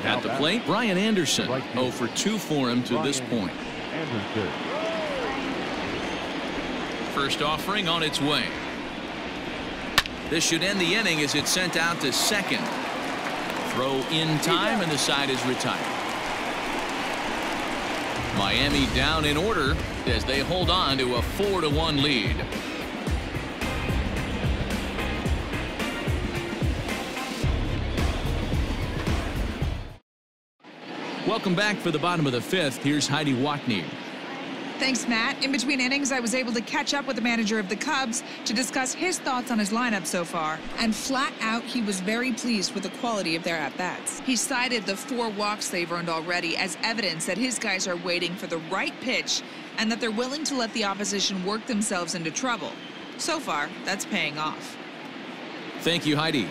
S1: At the plate, Brian Anderson. 0 for 2 for him to this point. First offering on its way. This should end the inning as it's sent out to second. Throw in time, and the side is retired. Miami down in order as they hold on to a 4-1 lead. Welcome back for the bottom of the 5th. Here's Heidi Watney.
S7: Thanks, Matt. In between innings, I was able to catch up with the manager of the Cubs to discuss his thoughts on his lineup so far. And flat out, he was very pleased with the quality of their at-bats. He cited the 4 walks they've earned already as evidence that his guys are waiting for the right pitch and that they're willing to let the opposition work themselves into trouble. So far, that's paying off.
S1: Thank you, Heidi.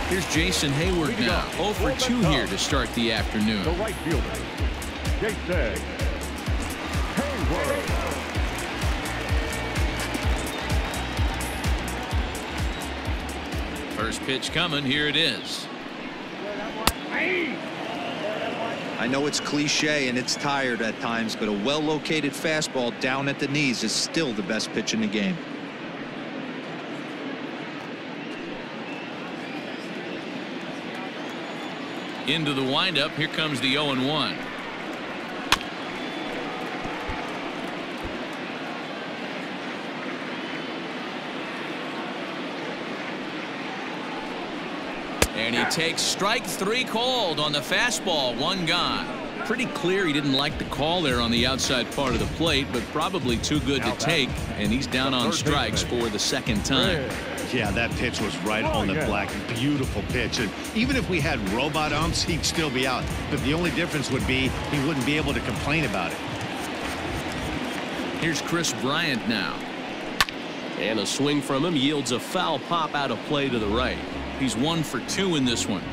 S1: Here's Jason Hayward now. 0 for 2 here to start the afternoon.
S6: The right fielder, Jason Hayward.
S1: First pitch coming. Here it is.
S4: I know it's cliche and it's tired at times, but a well-located fastball down at the knees is still the best pitch in the game.
S1: Into the windup. Here comes the 0-1. And he takes strike 3 called on the fastball. 1 gone. Pretty clear he didn't like the call there on the outside part of the plate, but probably too good to take, and he's down on strikes for the 2nd time.
S3: Yeah, that pitch was right on the black. Beautiful pitch. And even if we had robot umps, he'd still be out. But the only difference would be he wouldn't be able to complain about it.
S1: Here's Kris Bryant now. And a swing from him yields a foul pop out of play to the right. He's 1 for 2 in this one.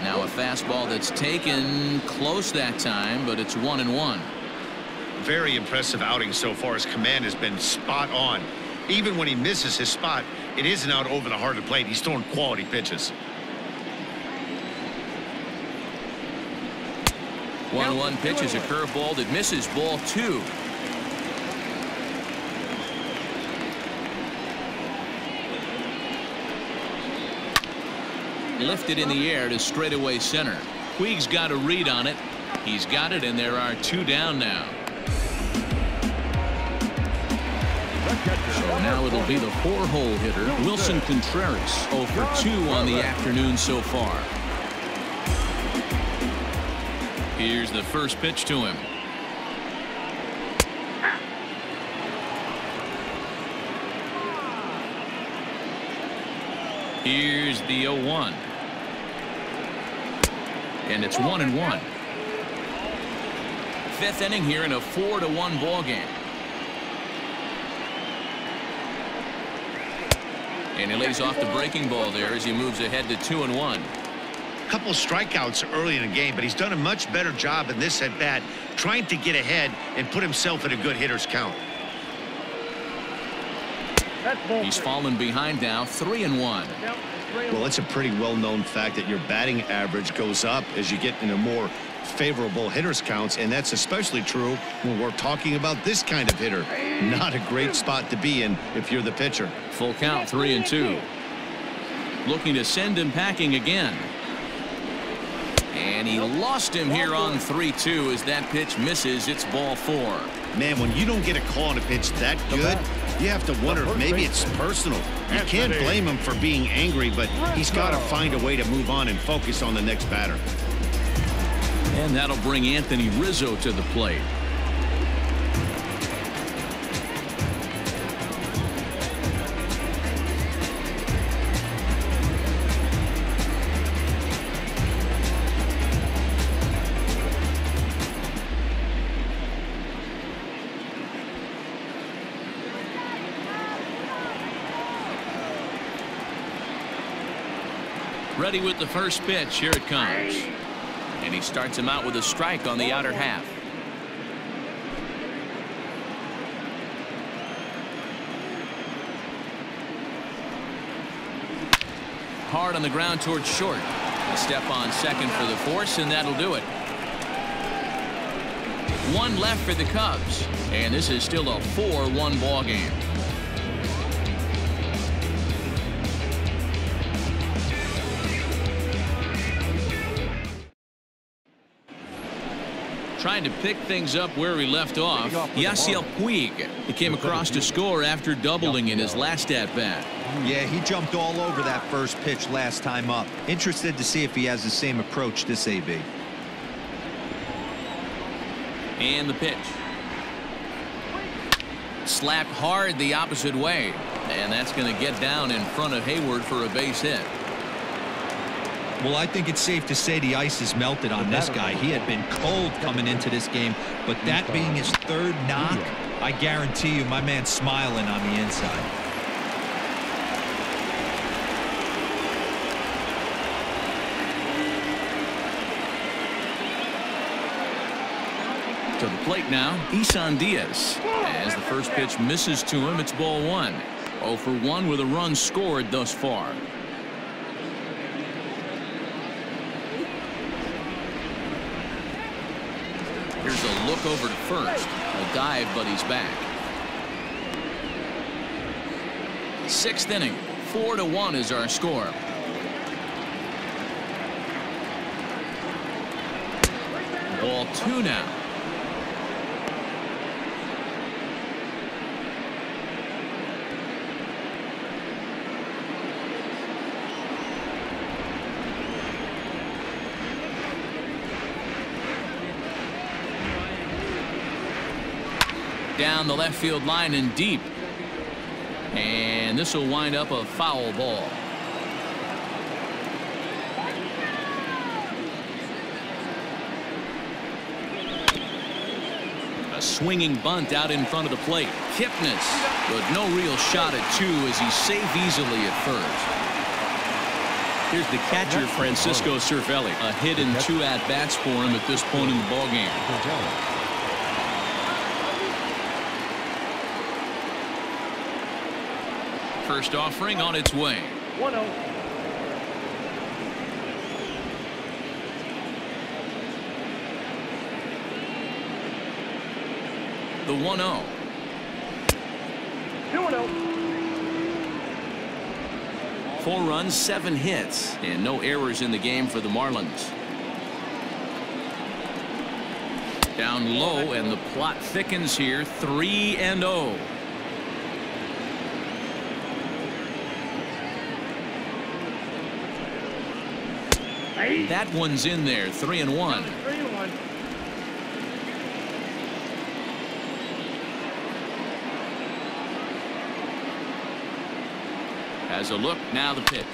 S1: Now a fastball that's taken close that time, but it's 1-1.
S3: Very impressive outing so far. His command has been spot on. Even when he misses his spot, it isn't out over the heart of the plate. He's throwing quality pitches.
S1: 1-1 pitch is a curveball that misses, ball 2. Lifted in the air to straightaway center. Puig's got a read on it. He's got it, and there are 2 down now. So now it'll be the 4-hole hitter, Wilson Contreras. 0 for 2 on the afternoon so far. Here's the first pitch to him. Here's the 0-1. And it's 1-1. 5th inning here in a 4-1 ball game. And he lays off the breaking ball there as he moves ahead to 2-1.
S3: Couple strikeouts early in the game, but he's done a much better job in this at bat, trying to get ahead and put himself in a good hitter's count.
S1: He's fallen behind now, 3-1.
S3: Well, it's a pretty well-known fact that your batting average goes up as you get into more favorable hitters counts, and that's especially true when we're talking about this kind of hitter. Not a great spot to be in if you're the pitcher.
S1: Full count, 3-2. Looking to send him packing again. And he lost him here on 3-2 as that pitch misses. It's ball 4.
S3: Man, when you don't get a call on a pitch that good, you have to wonder if maybe it's personal. You can't blame him for being angry, but he's got to find a way to move on and focus on the next batter.
S1: And that'll bring Anthony Rizzo to the plate. Ready with the first pitch. Here it comes. And he starts him out with a strike on the outer half. Hard on the ground towards short. A step on second for the force, and that'll do it. One left for the Cubs, and this is still a 4-1 ball game. Trying to pick things up where he left off. Yasiel Puig. He came across to score after doubling in his last at-bat.
S4: Yeah, he jumped all over that first pitch last time up. Interested to see if he has the same approach this AB.
S1: And the pitch. Slapped hard the opposite way. And that's going to get down in front of Hayward for a base hit.
S4: Well, I think it's safe to say the ice is melted on this guy. He had been cold coming into this game, but that being his third knock, I guarantee you my man's smiling on the inside.
S1: To the plate now, Isan Diaz. As the first pitch misses to him, it's ball one. 0 for 1 with a run scored thus far. Here's a look over to first. A dive, but he's back. 6th inning. 4-1 is our score. Ball 2 now. Down the left field line and deep. And this will wind up a foul ball. A swinging bunt out in front of the plate. Kipnis, but no real shot at 2 as he's safe easily at first. Here's the catcher, Francisco Cervelli. A hit and 2 at-bats for him at this point in the ballgame. First offering on its way.
S5: 1-0.
S1: The 1-0.
S5: 2-0.
S1: 4 runs, 7 hits, and no errors in the game for the Marlins. Down low, and the plot thickens here. 3-0. That one's in there. 3-1.
S5: 3-1.
S1: Has a look. Now the pitch.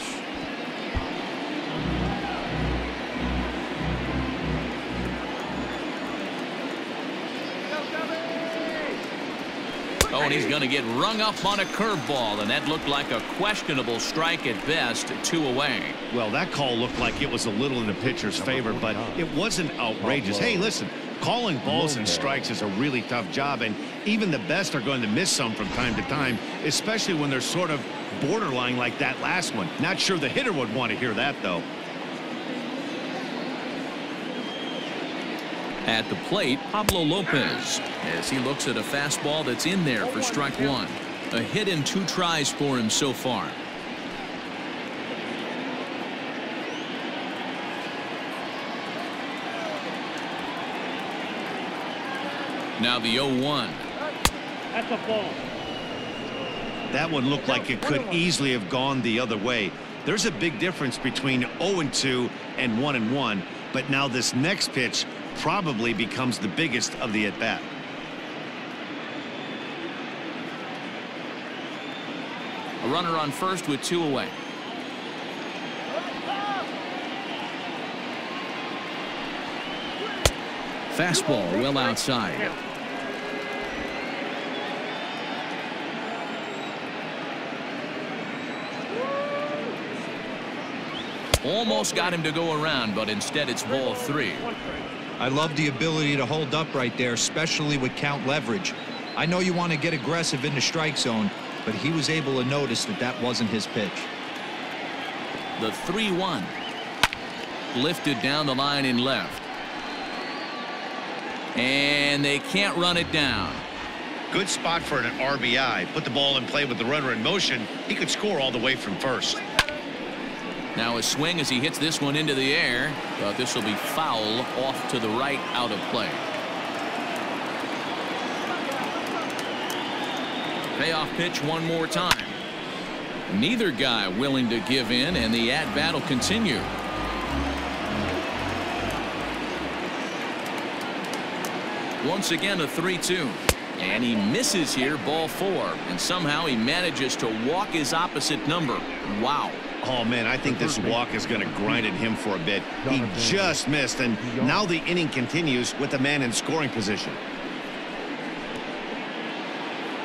S1: Oh, and he's going to get rung up on a curveball, and that looked like a questionable strike at best. 2 away.
S3: Well, that call looked like it was a little in the pitcher's favor, but it wasn't outrageous. Hey, listen, calling balls and strikes is a really tough job, and even the best are going to miss some from time to time, especially when they're sort of borderline like that last one. Not sure the hitter would want to hear that, though.
S1: At the plate, Pablo Lopez, as he looks at a fastball that's in there for strike 1. A hit in 2 tries for him so far. Now the 0-1.
S5: That's a ball.
S3: That one looked like it could easily have gone the other way. There's a big difference between 0-2 and 1-1, but now this next pitch probably becomes the biggest of the at-bat.
S1: A runner on first with 2 away. Fastball well outside. Almost got him to go around, but instead it's ball 3.
S4: I love the ability to hold up right there, especially with count leverage. I know you want to get aggressive in the strike zone, but he was able to notice that that wasn't his pitch.
S1: The 3-1. Lifted down the line in left. And they can't run it down.
S2: Good spot for an RBI. Put the ball in play with the runner in motion. He could score all the way from first.
S1: Now a swing as he hits this one into the air, but this will be foul off to the right, out of play. Payoff pitch one more time. Neither guy willing to give in, and the at-bat will continue. Once again a 3-2. And he misses here, ball 4. And somehow he manages to walk his opposite number. Wow.
S2: Oh, man, I think this walk is going to grind at him for a bit. He just missed, and now the inning continues with the man in scoring position.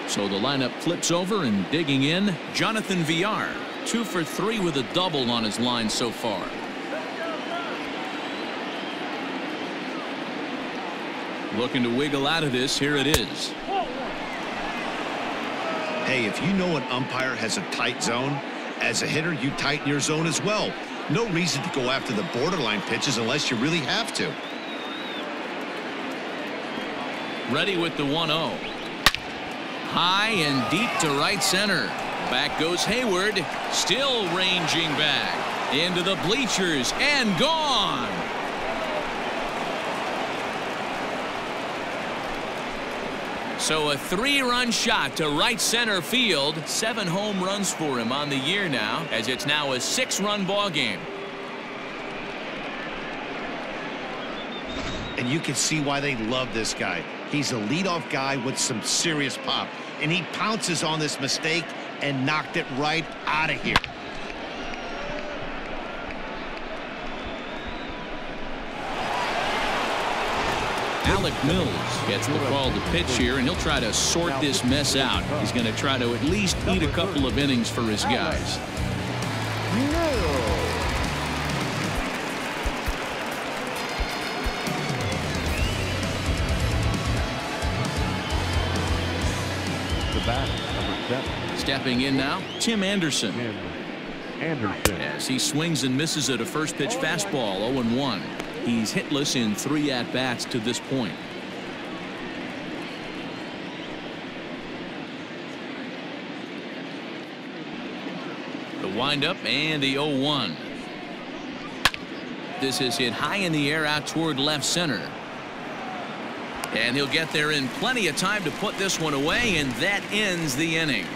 S1: So the lineup flips over, and digging in, Jonathan Villar. 2 for 3 with a double on his line so far. Looking to wiggle out of this. Here it is.
S2: Hey, if you know an umpire has a tight zone, as a hitter, you tighten your zone as well. No reason to go after the borderline pitches unless you really have to.
S1: Ready with the 1-0. High and deep to right center. Back goes Hayward, still ranging back into the bleachers and gone. So a 3-run shot to right center field. 7 home runs for him on the year now, as it's now a 6-run ball game.
S2: And you can see why they love this guy. He's a leadoff guy with some serious pop, and he pounces on this mistake and knocked it right out of here.
S1: Alec Mills gets the call to pitch here, and he'll try to sort this mess out. He's going to try to at least eat a couple of innings for his guys.
S6: The bat, number 7.
S1: Stepping in now, Tim Anderson.
S6: Anderson.
S1: As he swings and misses at a first pitch fastball, 0-1. He's hitless in 3 at-bats to this point. The windup and the 0-1. This is hit high in the air out toward left center. And he'll get there in plenty of time to put this one away, and that ends the inning.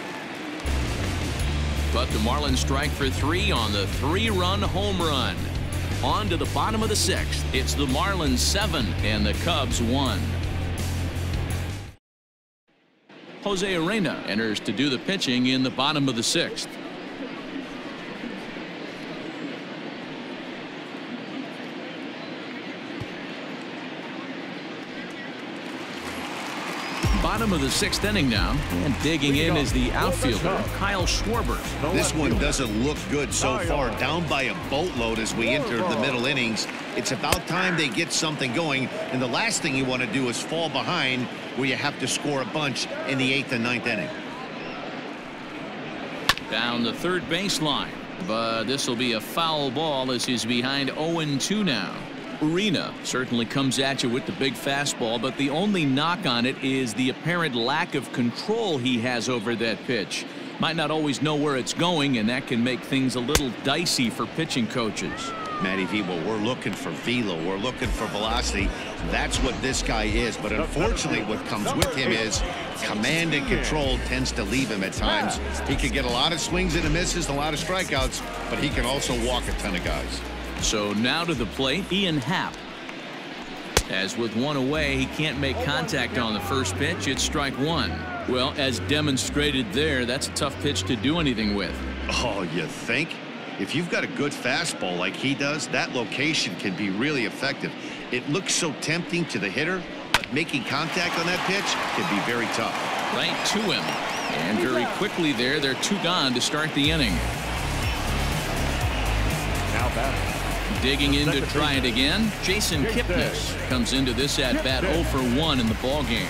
S1: But the Marlins strike for 3 on the 3-run home run. On to the bottom of the 6th. It's the Marlins 7 and the Cubs 1. Jose Arena enters to do the pitching in the bottom of the 6th. Bottom of the 6th inning now, and digging in is the outfielder Kyle Schwarber.
S2: This one doesn't look good so far. Down by a boatload as we enter the middle innings. It's about time they get something going, and the last thing you want to do is fall behind where you have to score a bunch in the 8th and 9th inning. Down the third baseline, but this will be a foul ball as he's behind 0-2 now. Arena certainly comes at you with the big fastball, but the only knock on it is the apparent lack of control he has over that pitch. Might not always know where it's going, and that can make things a little dicey for pitching coaches. Matty V, well, we're looking for velo. We're looking for velocity. That's what this guy is. But unfortunately, what comes with him is command and control tends to leave him at times. He can get a lot of swings and misses, and a lot of strikeouts, but he can also walk a ton of guys. So now to the plate, Ian Happ. As with one away, he can't make contact on the first pitch. It's strike 1. Well, as demonstrated there, that's a tough pitch to do anything with. Oh, you think? If you've got a good fastball like he does, that location can be really effective. It looks so tempting to the hitter, but making contact on that pitch can be very tough. Right to him. And very quickly there, they're 2 gone to start the inning.
S6: Now batting.
S1: Digging in to try it again, Jason Kipnis comes into this at-bat 0 for 1 in the ballgame.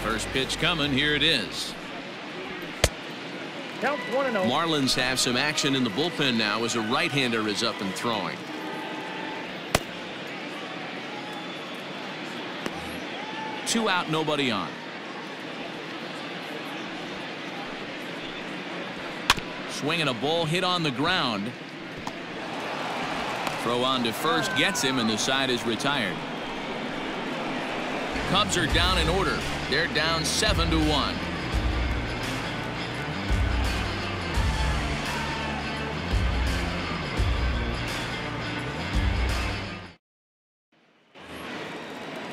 S1: First pitch coming, here it is.
S5: Counts 1-0.
S1: Marlins have some action in the bullpen now as a right-hander is up and throwing. Two out, nobody on. Swinging a ball hit on the ground. Throw on to first gets him, and the side is retired. Cubs are down in order. They're down 7-1.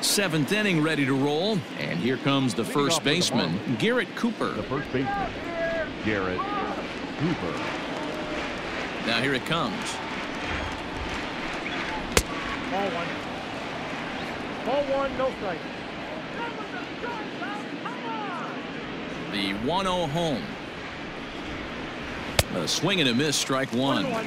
S1: Seventh inning ready to roll, and here comes the first baseman, Garrett Cooper.
S6: The first baseman, Garrett Cooper.
S1: Now here it comes.
S5: Ball 1. Ball 1, no strike.
S1: The 1-0 home. A swing and a miss, strike one.
S5: 1-1.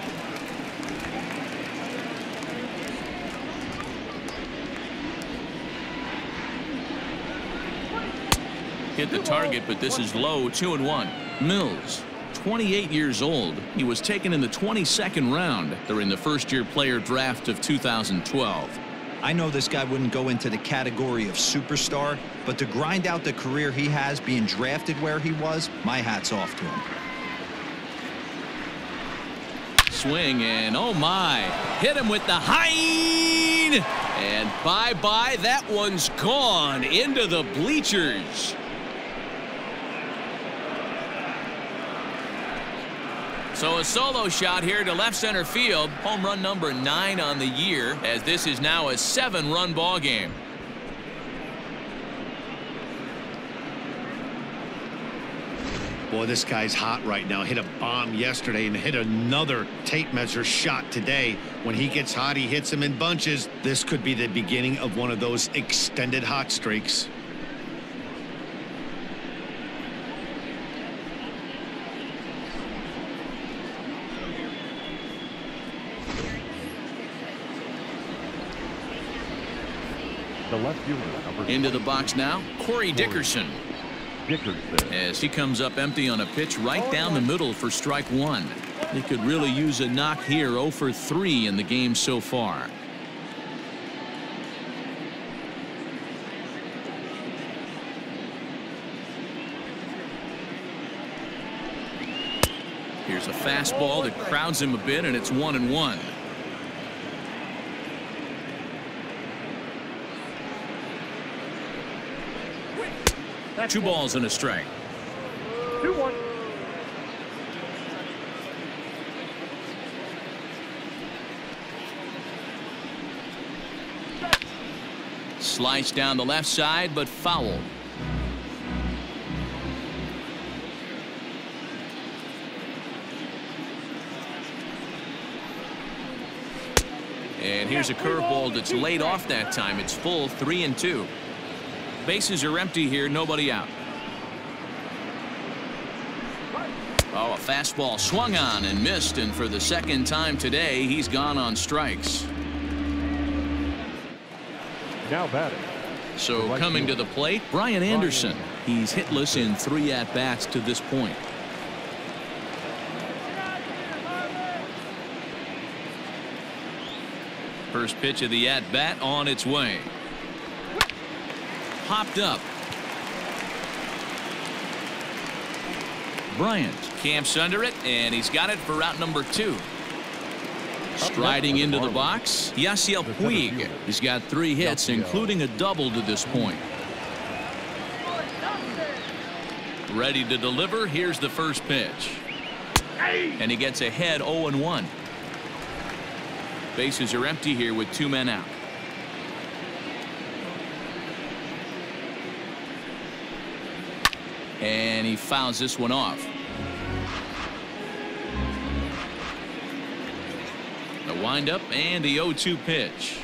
S1: Hit the target, but this is low. 2-1. Mills, 28 years old. He was taken in the 22nd round during the first-year player draft of 2012.
S4: I know this guy wouldn't go into the category of superstar, but to grind out the career he has being drafted where he was, my hat's off to him.
S1: Swing, and oh my, hit him with the high, and bye-bye, that one's gone into the bleachers. So a solo shot here to left center field. Home run number 9 on the year, as this is now a 7-run ball game.
S2: Boy, this guy's hot right now. Hit a bomb yesterday and hit another tape measure shot today. When he gets hot, he hits them in bunches. This could be the beginning of one of those extended hot streaks.
S6: The left fielder,
S1: Into the box now, Corey Dickerson. As he comes up empty on a pitch right down the middle for strike one. They could really use a knock here. 0 for 3 in the game so far. Here's a fastball that crowds him a bit, and it's 1-1. Two balls and a strike.
S5: 2-1.
S1: Sliced down the left side, but foul. And here's a curveball that's laid off that time. It's full, 3-2. Bases are empty here, nobody out. Oh, a fastball swung on and missed, and for the second time today, he's gone on strikes.
S6: Now batting.
S1: So coming to the plate, Brian Anderson. He's hitless in 3 at-bats to this point. First pitch of the at-bat on its way. Popped up. Bryant camps under it, and he's got it for route number 2. Striding into the box, Yasiel Puig. He's got 3 hits, including a double to this point. Ready to deliver. Here's the first pitch. And he gets ahead 0-1. Bases are empty here with 2 men out. And he fouls this one off. The windup and the 0-2 pitch.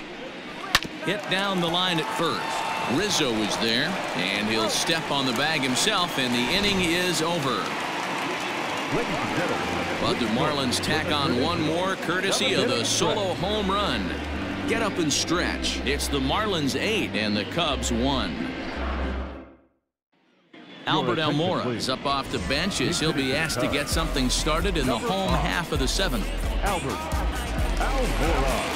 S1: Hit down the line at first. Rizzo is there, and he'll step on the bag himself, and the inning is over.
S6: Ladies and gentlemen,
S1: But the Marlins tack on one more courtesy of the solo home run. Get up and stretch. It's the Marlins 8 and the Cubs 1. Albert Almora is up off the bench as he'll be asked to get something started in the home half of the 7th.
S6: Albert Almora.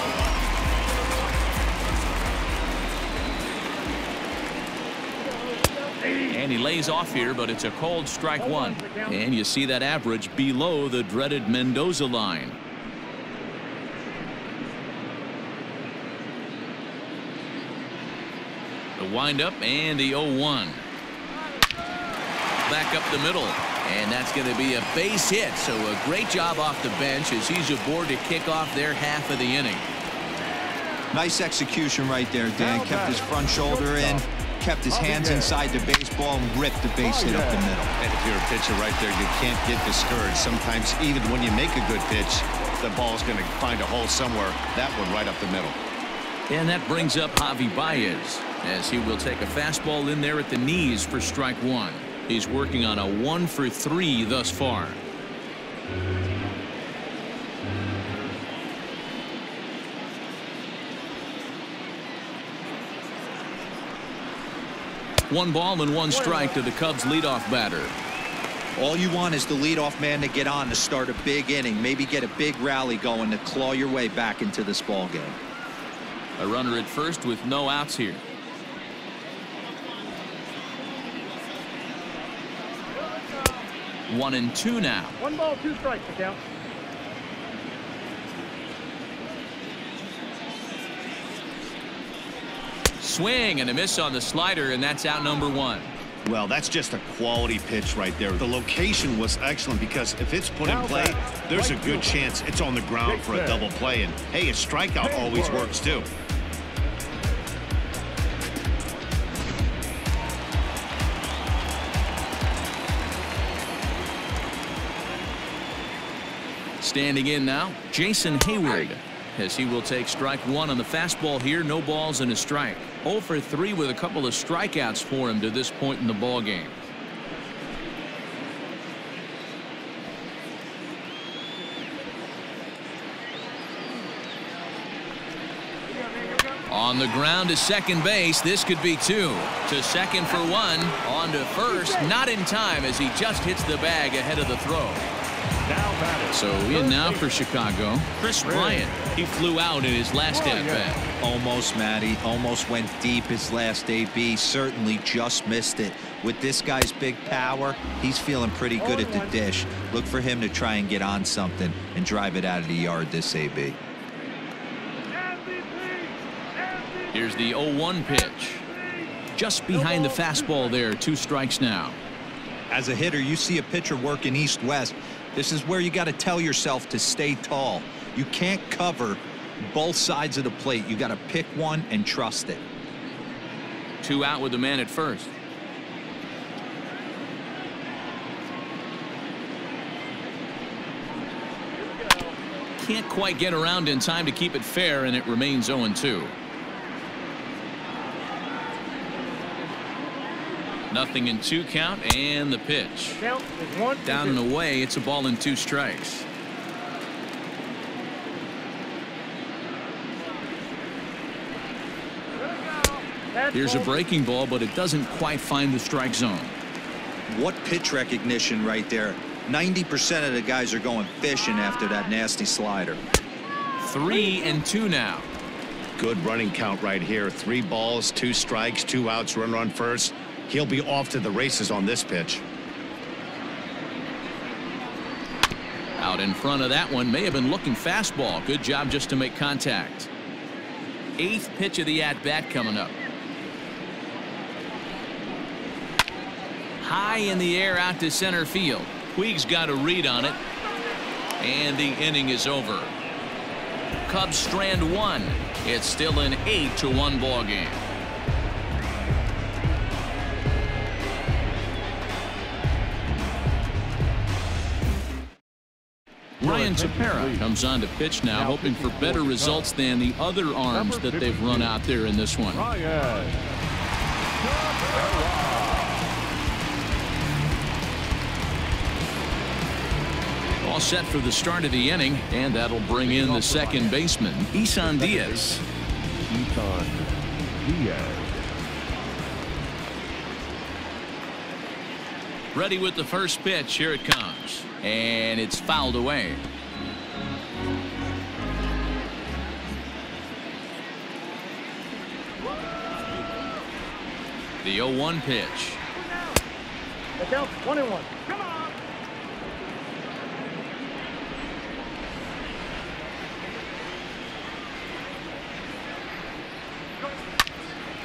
S1: And he lays off here, but it's a cold strike 1. And you see that average below the dreaded Mendoza line. The windup and the 0-1. Back up the middle, and that's going to be a base hit. So a great job off the bench as he's aboard to kick off their half of the inning.
S4: Nice execution right there, Dan. Kept his front shoulder in, kept his hands inside the baseball, and ripped the base hit up the middle.
S2: And if you're a pitcher right there, you can't get discouraged. Sometimes even when you make a good pitch, the ball's going to find a hole somewhere. That one right up the middle.
S1: And that brings up Javi Baez as he will take a fastball in there at the knees for strike 1. He's working on a 1 for 3 thus far. One ball and 1 strike to the Cubs leadoff batter.
S4: All you want is the leadoff man to get on to start a big inning, maybe get a big rally going to claw your way back into this ball game.
S1: A runner at first with no outs here. 1-2 now.
S5: 1 ball, 2 strikes to count.
S1: Swing and a miss on the slider, and that's out number 1.
S2: Well, that's just a quality pitch right there. The location was excellent because if it's put in play, there's a good chance it's on the ground for a double play. And hey, a strikeout always works too.
S1: Standing in now, Jason Hayward, as he will take strike 1 on the fastball here. No balls and a strike. 0 for 3 with a couple of strikeouts for him to this point in the ball game. On the ground to second base. This could be 2. To second for 1. On to first. Not in time as he just hits the bag ahead of the throw. So in now for Chicago, Kris Bryant. He flew out in his last at-bat.
S4: Almost, Matty. Almost went deep his last AB. Certainly just missed it. With this guy's big power, he's feeling pretty good at the dish. Look for him to try and get on something and drive it out of the yard this AB.
S1: Here's the 0-1 pitch. Just behind the fastball there. 2 strikes now.
S4: As a hitter, you see a pitcher working east-west. This is where you got to tell yourself to stay tall. You can't cover both sides of the plate. You got to pick one and trust it.
S1: 2 out with the man at first. Can't quite get around in time to keep it fair, and it remains 0-2. Nothing in 2 count, and the pitch. Down and away. It's a ball and 2 strikes. Here's a breaking ball, but it doesn't quite find the strike zone.
S4: What pitch recognition right there. 90% of the guys are going fishing after that nasty slider.
S1: 3-2 now.
S2: Good running count right here. 3 balls, 2 strikes, 2 outs, runner on first. He'll be off to the races on this pitch.
S1: Out in front of that one. May have been looking fastball. Good job just to make contact. 8th pitch of the at-bat coming up. High in the air out to center field. Puig's got a read on it. And the inning is over. Cubs strand 1. It's still an 8-1 ball game. Ryan Tepera comes on to pitch now, hoping for better results than the other arms that they've run out there in this one. set for the start of the inning, and that'll bring in the second baseman, Isan Diaz.
S6: Isan Diaz.
S1: Ready with the first pitch. Here it comes. And it's fouled away. The 0-1 pitch.
S5: Look out, 1-1. Come on.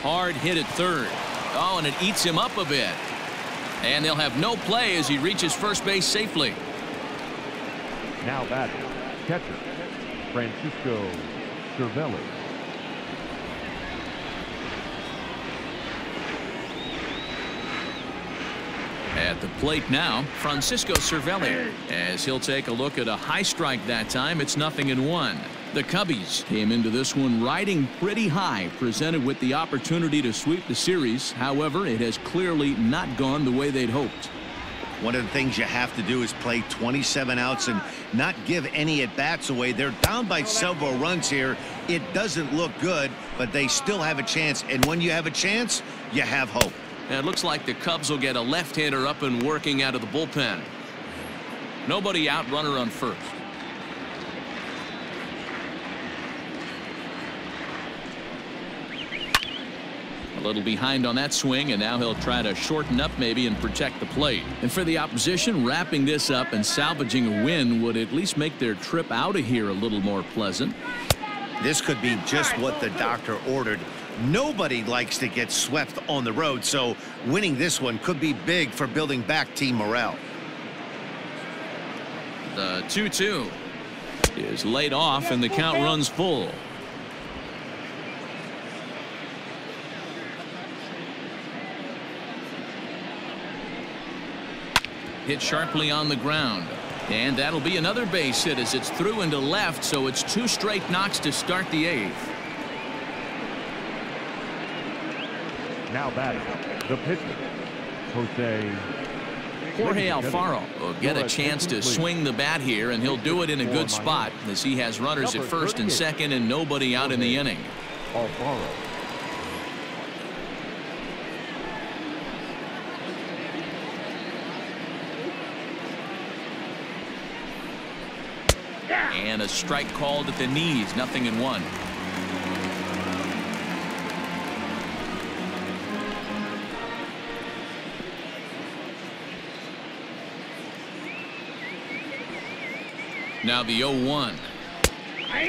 S1: Hard hit at third. Oh, and it eats him up a bit. And they'll have no play as he reaches first base safely.
S6: Now batting, catcher, Francisco Cervelli.
S1: At the plate now, Francisco Cervelli, as he'll take a look at a high strike that time. It's 0-1. The Cubbies came into this one riding pretty high, presented with the opportunity to sweep the series. However, it has clearly not gone the way they'd hoped.
S2: One of the things you have to do is play 27 outs and not give any at-bats away. They're down by several runs here. It doesn't look good, but they still have a chance. And when you have a chance, you have hope.
S1: And it looks like the Cubs will get a left-hander up and working out of the bullpen. Nobody out, runner on first. A little behind on that swing, and now he'll try to shorten up maybe and protect the plate. And for the opposition, wrapping this up and salvaging a win would at least make their trip out of here a little more pleasant.
S2: This could be just what the doctor ordered. Nobody likes to get swept on the road, so winning this one could be big for building back team morale.
S1: The 2-2 is laid off, and the count runs full. Hit sharply on the ground, and that'll be another base hit as it's through into left, so it's 2 straight knocks to start the 8th.
S6: Now batting, the pitcher,
S1: Jorge Alfaro will get a chance to swing the bat here, and he'll do it in a good spot as he has runners at first and second and nobody out in the inning.
S6: Alfaro.
S1: And a strike called at the knees, 0-1. Now the 0-1.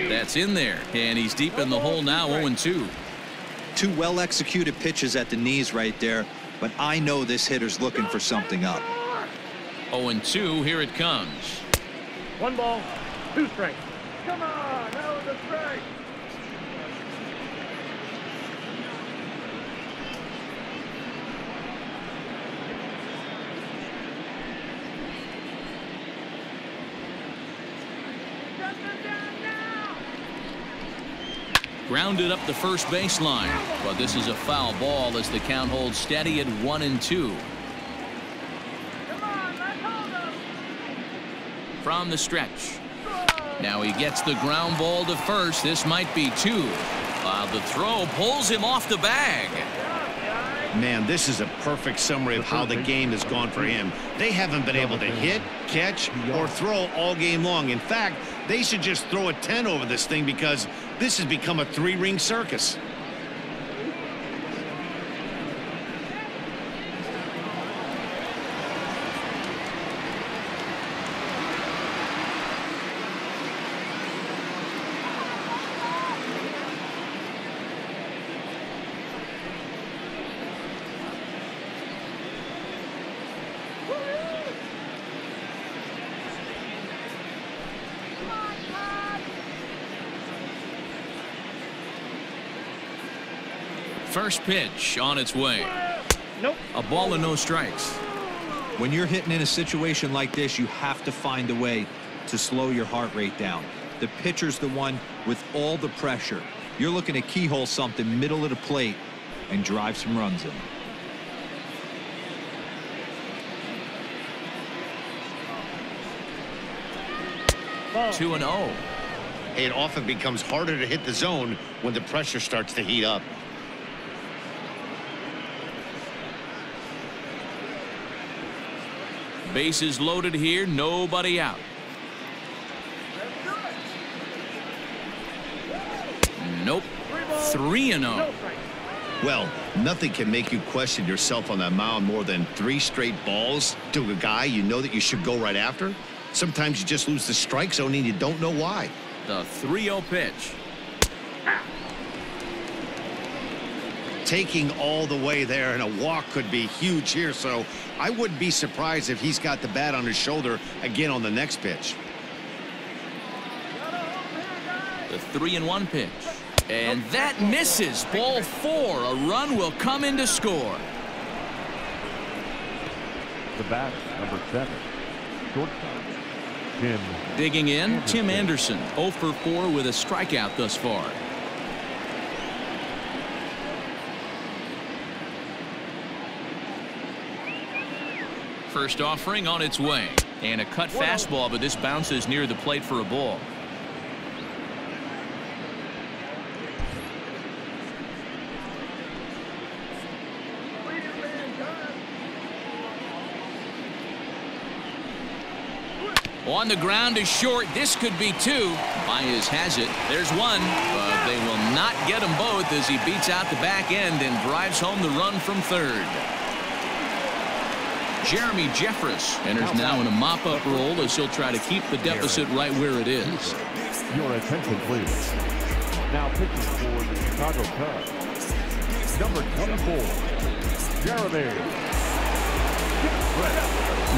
S1: That's in there, and he's deep in the hole now. 0-2.
S4: 2 well-executed pitches at the knees right there, but I know this hitter's looking for something up.
S1: 0-2. Here it comes.
S5: 1 ball, 2 strikes. Come on, that was a strike.
S1: Grounded up the first baseline, but this is a foul ball as the count holds steady at 1-2. From the stretch. Now he gets the ground ball to first. This might be 2. The throw pulls him off the bag.
S2: Man, this is a perfect summary of how the game has gone for him. They haven't been able to hit, catch, or throw all game long. In fact, they should just throw a 10 over this thing because this has become a 3-ring circus.
S1: First pitch on its way.
S5: Nope.
S1: A ball and no strikes.
S4: When you're hitting in a situation like this, you have to find a way to slow your heart rate down. The pitcher's the one with all the pressure. You're looking to keyhole something middle of the plate and drive some runs in.
S1: 2-0.
S2: It often becomes harder to hit the zone when the pressure starts to heat up.
S1: Bases loaded here, nobody out. Nope. 3-0.
S3: Well, nothing can make you question yourself on that mound more than 3 straight balls to a guy you know that you should go right after. Sometimes you just lose the strike zone and you don't know why.
S1: The 3-0 pitch.
S2: Taking all the way there, and a walk could be huge here, so I wouldn't be surprised if he's got the bat on his shoulder again on the next pitch.
S1: The 3-1 pitch. And that misses. Ball 4. A run will come in to score.
S6: The bat, number 7. Shortstop, Tim.
S1: Digging in, Tim Anderson. 0 for 4 with a strikeout thus far. First offering on its way. And a cut fastball, but this bounces near the plate for a ball. On the ground is short. This could be 2. Baez has it. There's 1, but they will not get them both as he beats out the back end and drives home the run from third. Jeremy Jeffress enters now in a mop-up role as he'll try to keep the deficit right where it is.
S6: Your attention, please. Now pitching for the Chicago Cubs, number 24, Jeremy.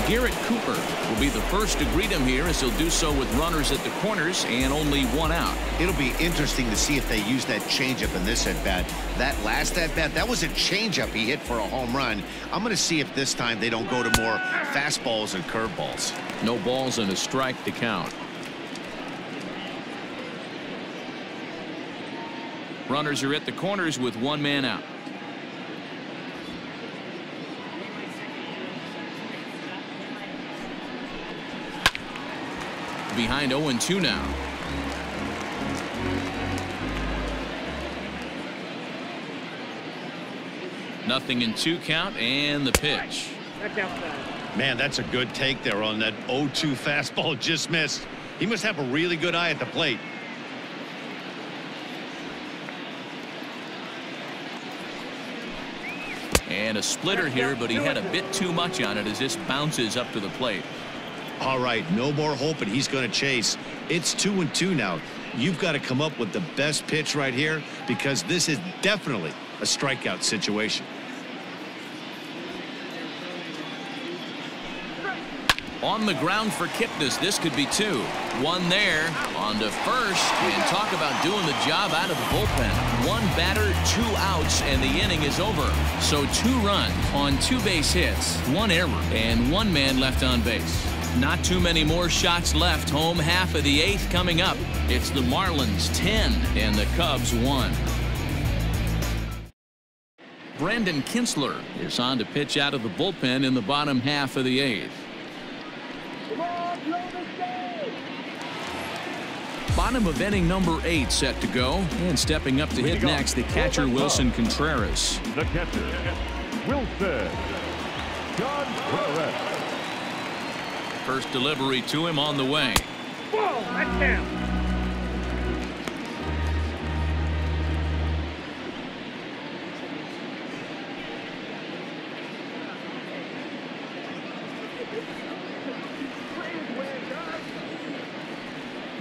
S1: Garrett Cooper will be the first to greet him here as he'll do so with runners at the corners and only 1 out.
S2: It'll be interesting to see if they use that changeup in this at-bat. That last at-bat, that was a changeup he hit for a home run. I'm going to see if this time they don't go to more fastballs and curveballs.
S1: No balls and a strike to count. Runners are at the corners with 1 man out. Behind 0-2 now. Nothing in 2 count and the pitch.
S3: Man, that's a good take there on that 0-2 fastball just missed. He must have a really good eye at the plate.
S1: And a splitter here, but he had a bit too much on it as this bounces up to the plate.
S3: All right, no more hope, and he's going to chase. It's 2-2 now. You've got to come up with the best pitch right here because this is definitely a strikeout situation.
S1: On the ground for Kipnis. This could be 2. 1 there. On to first. And talk about doing the job out of the bullpen. 1 batter, 2 outs, and the inning is over. So 2 runs on 2 base hits, 1 error, and 1 man left on base. Not too many more shots left. Home half of the 8th coming up. It's the Marlins 10 and the Cubs 1. Brandon Kinsler is on to pitch out of the bullpen in the bottom half of the 8th. Bottom of inning number 8 set to go, and stepping up to hit next, the catcher Wilson Contreras.
S6: The catcher, Wilson Contreras.
S1: First delivery to him on the way.
S5: Whoa, that's him.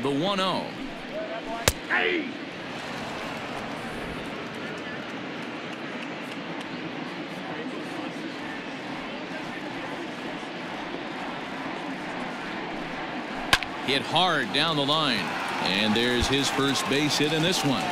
S1: The 1-0.
S5: Hey!
S1: Hit hard down the line. And there's his first base hit in this one.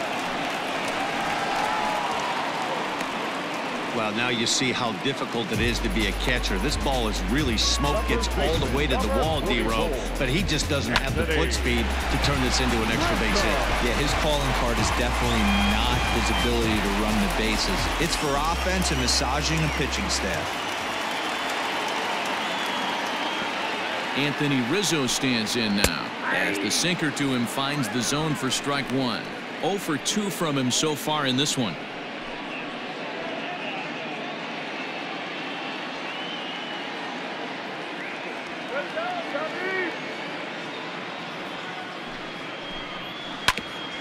S3: Well, now you see how difficult it is to be a catcher. This ball is really smoked, gets all the way to the wall, D-Row, but he just doesn't have the foot speed to turn this into an extra base hit.
S4: Yeah, his calling card is definitely not his ability to run the bases. It's for offense and massaging a pitching staff.
S1: Anthony Rizzo stands in now as the sinker to him finds the zone for strike one. 0 for 2 from him so far in this one.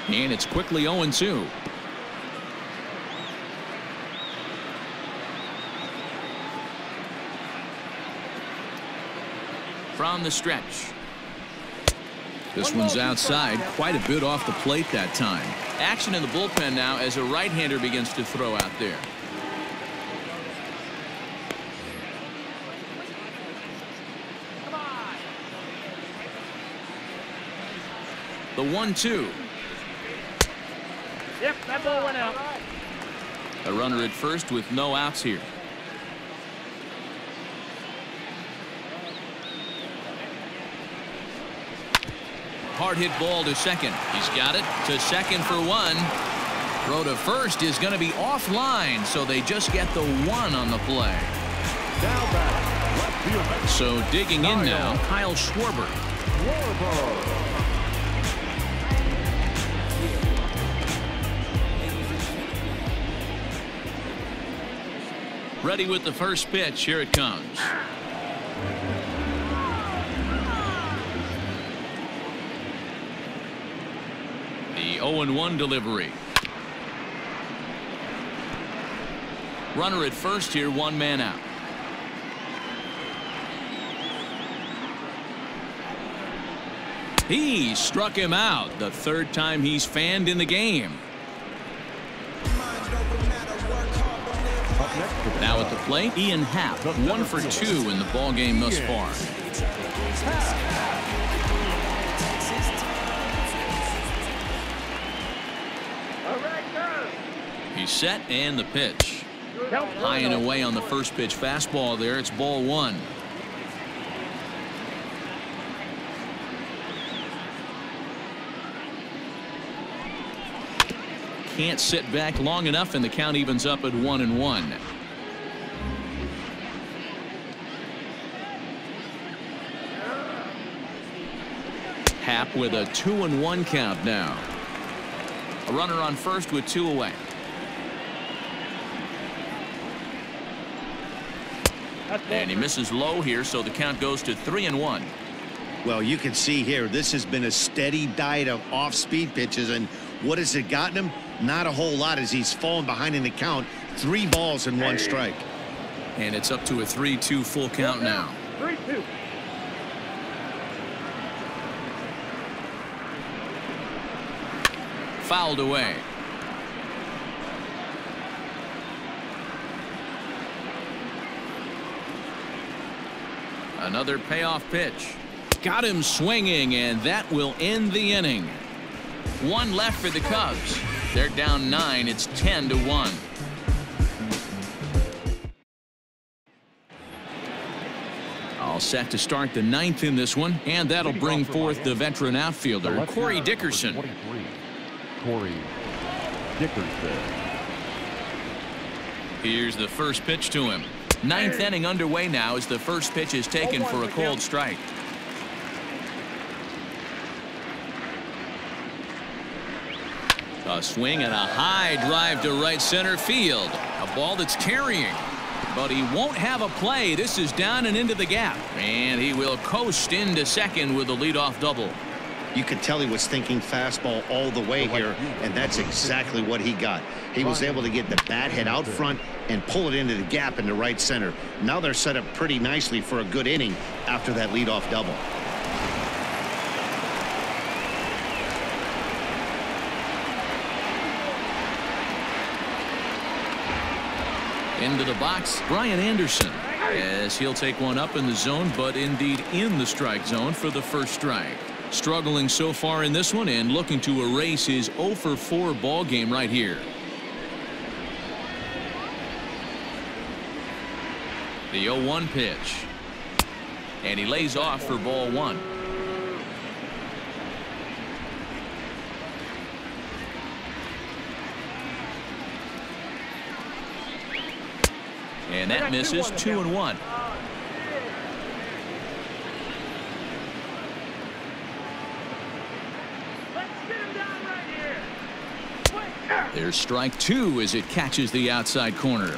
S1: And it's quickly 0-2. From the stretch. This one's outside, quite a bit off the plate that time. Action in the bullpen now as a right-hander begins to throw out there. The 1-2.
S5: Yep, that ball went out.
S1: A runner at first with no outs here. Hard hit ball to second. He's got it to second for one. Throw to first is going to be offline, so they just get the one on the play. So digging in now, Kyle Schwarber. Ready with the first pitch. Here it comes. The 0-1 delivery. Runner at first here, one man out. He struck him out, the third time he's fanned in the game. Now at the plate, Ian Happ, 1 for 2 in the ball game thus far. He's set and the pitch. High and away on the first pitch fastball there. It's ball one. Can't sit back long enough, and the count evens up at 1-1. Happ with a 2-1 count now. A runner on first with 2 away. And he misses low here, so the count goes to 3-1.
S2: Well, you can see here, this has been a steady diet of off-speed pitches, and what has it gotten him? Not a whole lot, as he's fallen behind in the count. 3 balls and 1 strike.
S1: And it's up to a 3-2 full count now.
S5: 3-2.
S1: Fouled away. Another payoff pitch. Got him swinging, and that will end the inning. 1 left for the Cubs. They're down 9. It's 10-1. All set to start the 9th in this one, and that'll bring forth the veteran outfielder, Corey Dickerson.
S6: Corey Dickerson.
S1: Here's the first pitch to him. 9th inning underway now as the first pitch is taken for a cold strike. A swing and a high drive to right center field. A ball that's carrying. But he won't have a play. This is down and into the gap. And he will coast into second with a leadoff double.
S2: You could tell he was thinking fastball all the way here, and that's exactly what he got. He was able to get the bat head out front and pull it into the gap into right center. Now they're set up pretty nicely for a good inning after that leadoff double.
S1: Into the box, Brian Anderson, as he'll take one up in the zone, but indeed in the strike zone for the first strike. Struggling so far in this one and looking to erase his 0 for 4 ball game right here. The 0-1 pitch. And he lays off for ball 1. And that misses. 2-1. There's strike 2 as it catches the outside corner.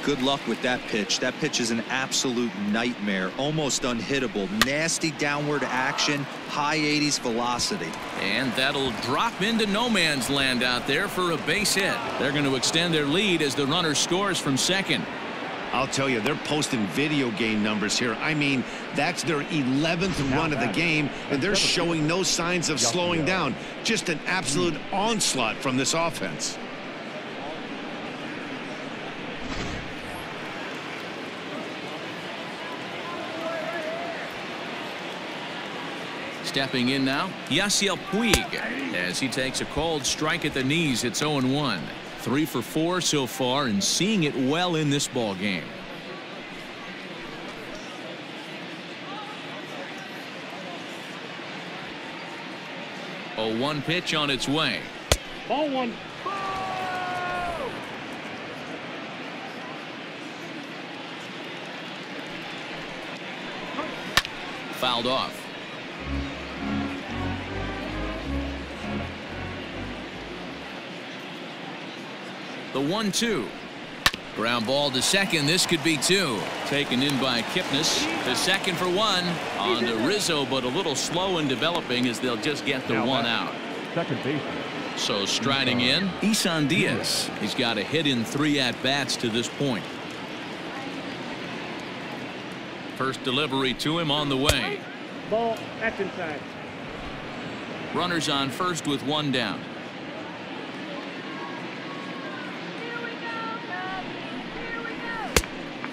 S4: Good luck with that pitch. That pitch is an absolute nightmare, almost unhittable. Nasty downward action, high 80s velocity.
S1: And that'll drop into no man's land out there for a base hit. They're going to extend their lead as the runner scores from second.
S2: I'll tell you, they're posting video game numbers here. I mean, that's their 11th run of the game, and they're showing no signs of slowing down. Just an absolute onslaught from this offense.
S1: Stepping in now, Yasiel Puig, as he takes a cold strike at the knees. It's 0-1. 3 for 4 so far, and seeing it well in this ball game. A 1 pitch on its way.
S5: Ball 1.
S1: Fouled off. The 1-2. Ground ball to second. This could be 2. Taken in by Kipnis to second for 1. On to Rizzo, but a little slow in developing as they'll just get the 1 out.
S6: Second base.
S1: So striding in, Isan Diaz. He's got a hit in 3 at-bats to this point. First delivery to him on the way.
S5: Ball, that's inside.
S1: Runners on first with 1 down.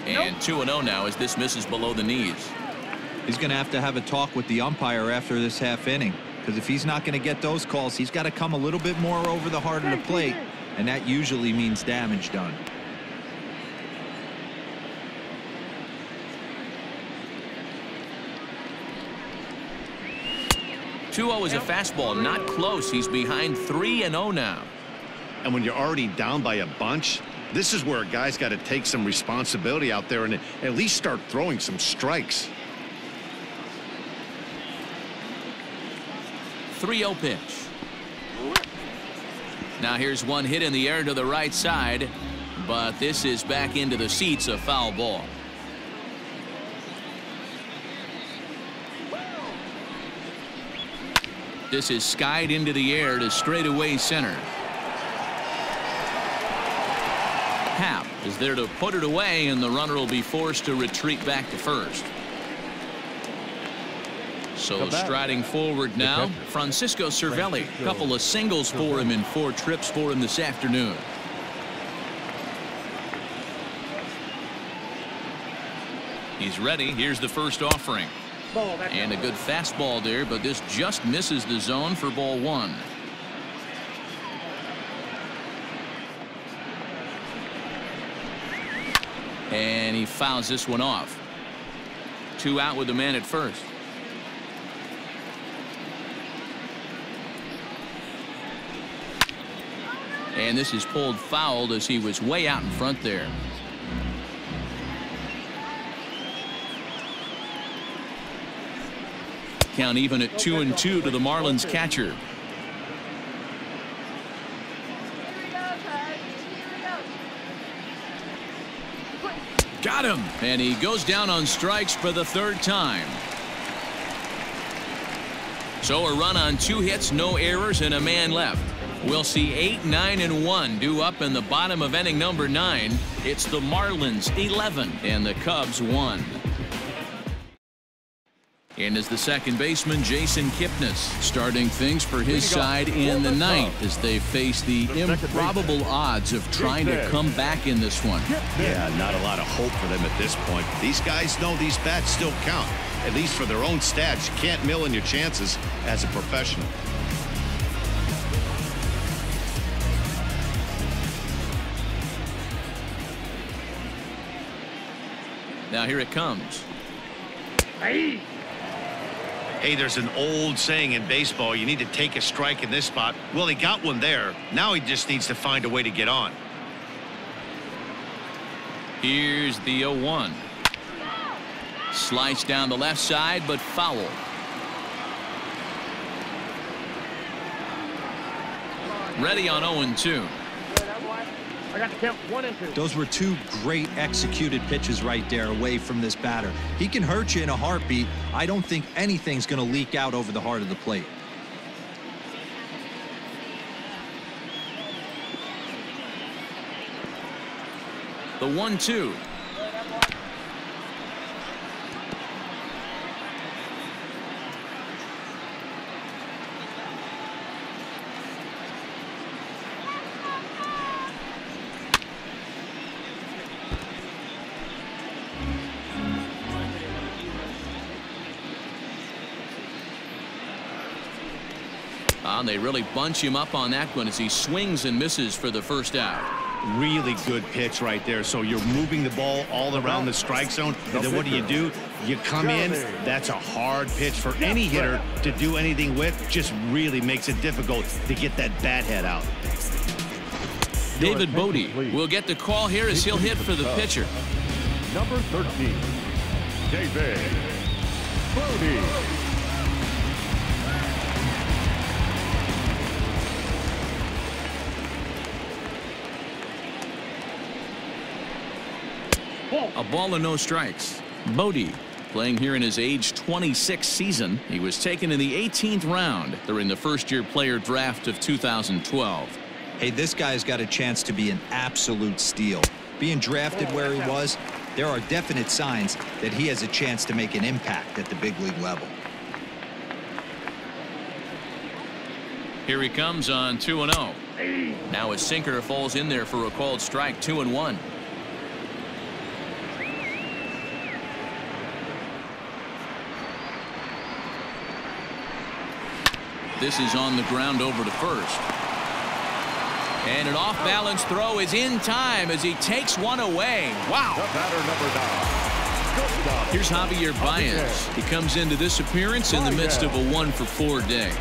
S1: And 2-0 now as this misses below the knees.
S4: He's going to have a talk with the umpire after this half inning, because if he's not going to get those calls, he's got to come a little bit more over the heart of the plate, and that usually means damage done.
S1: Is a fastball, not close. He's behind 3-0 now.
S2: And when you're already down by a bunch, this is where a guy's got to take some responsibility out there and at least start throwing some strikes.
S1: 3-0 pitch. Now here's 1 hit in the air to the right side, but this is back into the seats, a foul ball. This is skied into the air to straightaway center. Happ is there to put it away, and the runner will be forced to retreat back to first. So striding forward now, Francisco Cervelli. A couple of singles for him in 4 trips for him this afternoon. He's ready. Here's the first offering. And a good fastball there, but this just misses the zone for ball 1. And he fouls this one off. 2 out with the man at first. And this is pulled fouled as he was way out in front there. Count even at 2-2 to the Marlins catcher. Got him, and he goes down on strikes for the 3rd time. So a run on 2 hits, no errors, and a man left. We'll see 8, 9, and 1 due up in the bottom of inning number 9. It's the Marlins 11 and the Cubs 1. And as the second baseman, Jason Kipnis, starting things for his side in the 9th as they face the improbable odds of trying to come back in this one.
S2: Yeah, not a lot of hope for them at this point. These guys know these bats still count, at least for their own stats. You can't mill in your chances as a professional.
S1: Now here it comes.
S2: Hey, there's an old saying in baseball, you need to take a strike in this spot. Well, he got one there. Now he just needs to find a way to get on.
S1: Here's the 0-1. Sliced down the left side, but foul. Ready on 0-2.
S5: I got to count 1 and 2.
S4: Those were two great executed pitches right there away from this batter. He can hurt you in a heartbeat. I don't think anything's going to leak out over the heart of the plate.
S1: The 1-2. They really bunch him up on that one as he swings and misses for the first out.
S2: Really good pitch right there. So you're moving the ball all around the strike zone, and then what do? You come in. That's a hard pitch for any hitter to do anything with. Just really makes it difficult to get that bat head out.
S1: David Bodie will get the call here as he'll hit for the pitcher.
S6: Number 13, David Bodie.
S1: A ball and no strikes. Bodie playing here in his age 26 season. He was taken in the 18th round during the first-year player draft of 2012.
S4: Hey, this guy's got a chance to be an absolute steal. Being drafted where he was, there are definite signs that he has a chance to make an impact at the big league level.
S1: Here he comes on 2-0. Now his sinker falls in there for a called strike. 2-1. This is on the ground over to first. And an off-balance throw is in time as he takes one away. Wow.
S6: The batter, number 9.
S1: Here's Javier Baez. He comes into this appearance in the midst of a 1-for-4 day.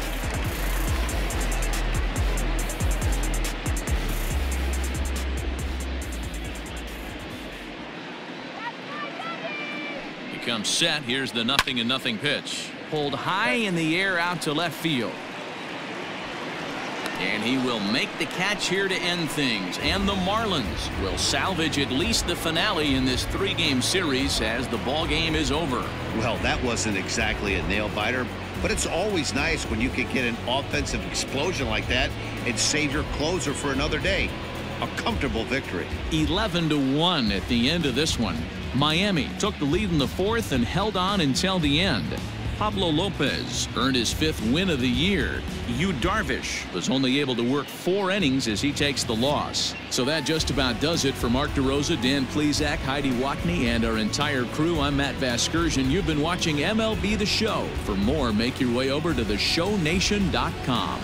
S1: He comes set. Here's the 0-0 pitch. Pulled high in the air out to left field. And he will make the catch here to end things. And the Marlins will salvage at least the finale in this 3-game series as the ball game is over.
S2: Well, that wasn't exactly a nail-biter, but it's always nice when you can get an offensive explosion like that and save your closer for another day. A comfortable victory.
S1: 11-1 at the end of this one. Miami took the lead in the 4th and held on until the end. Pablo Lopez earned his 5th win of the year. Yu Darvish was only able to work 4 innings as he takes the loss. So that just about does it for Mark DeRosa, Dan Plesac, Heidi Watney, and our entire crew. I'm Matt Vasgersian. You've been watching MLB The Show. For more, make your way over to theshownation.com.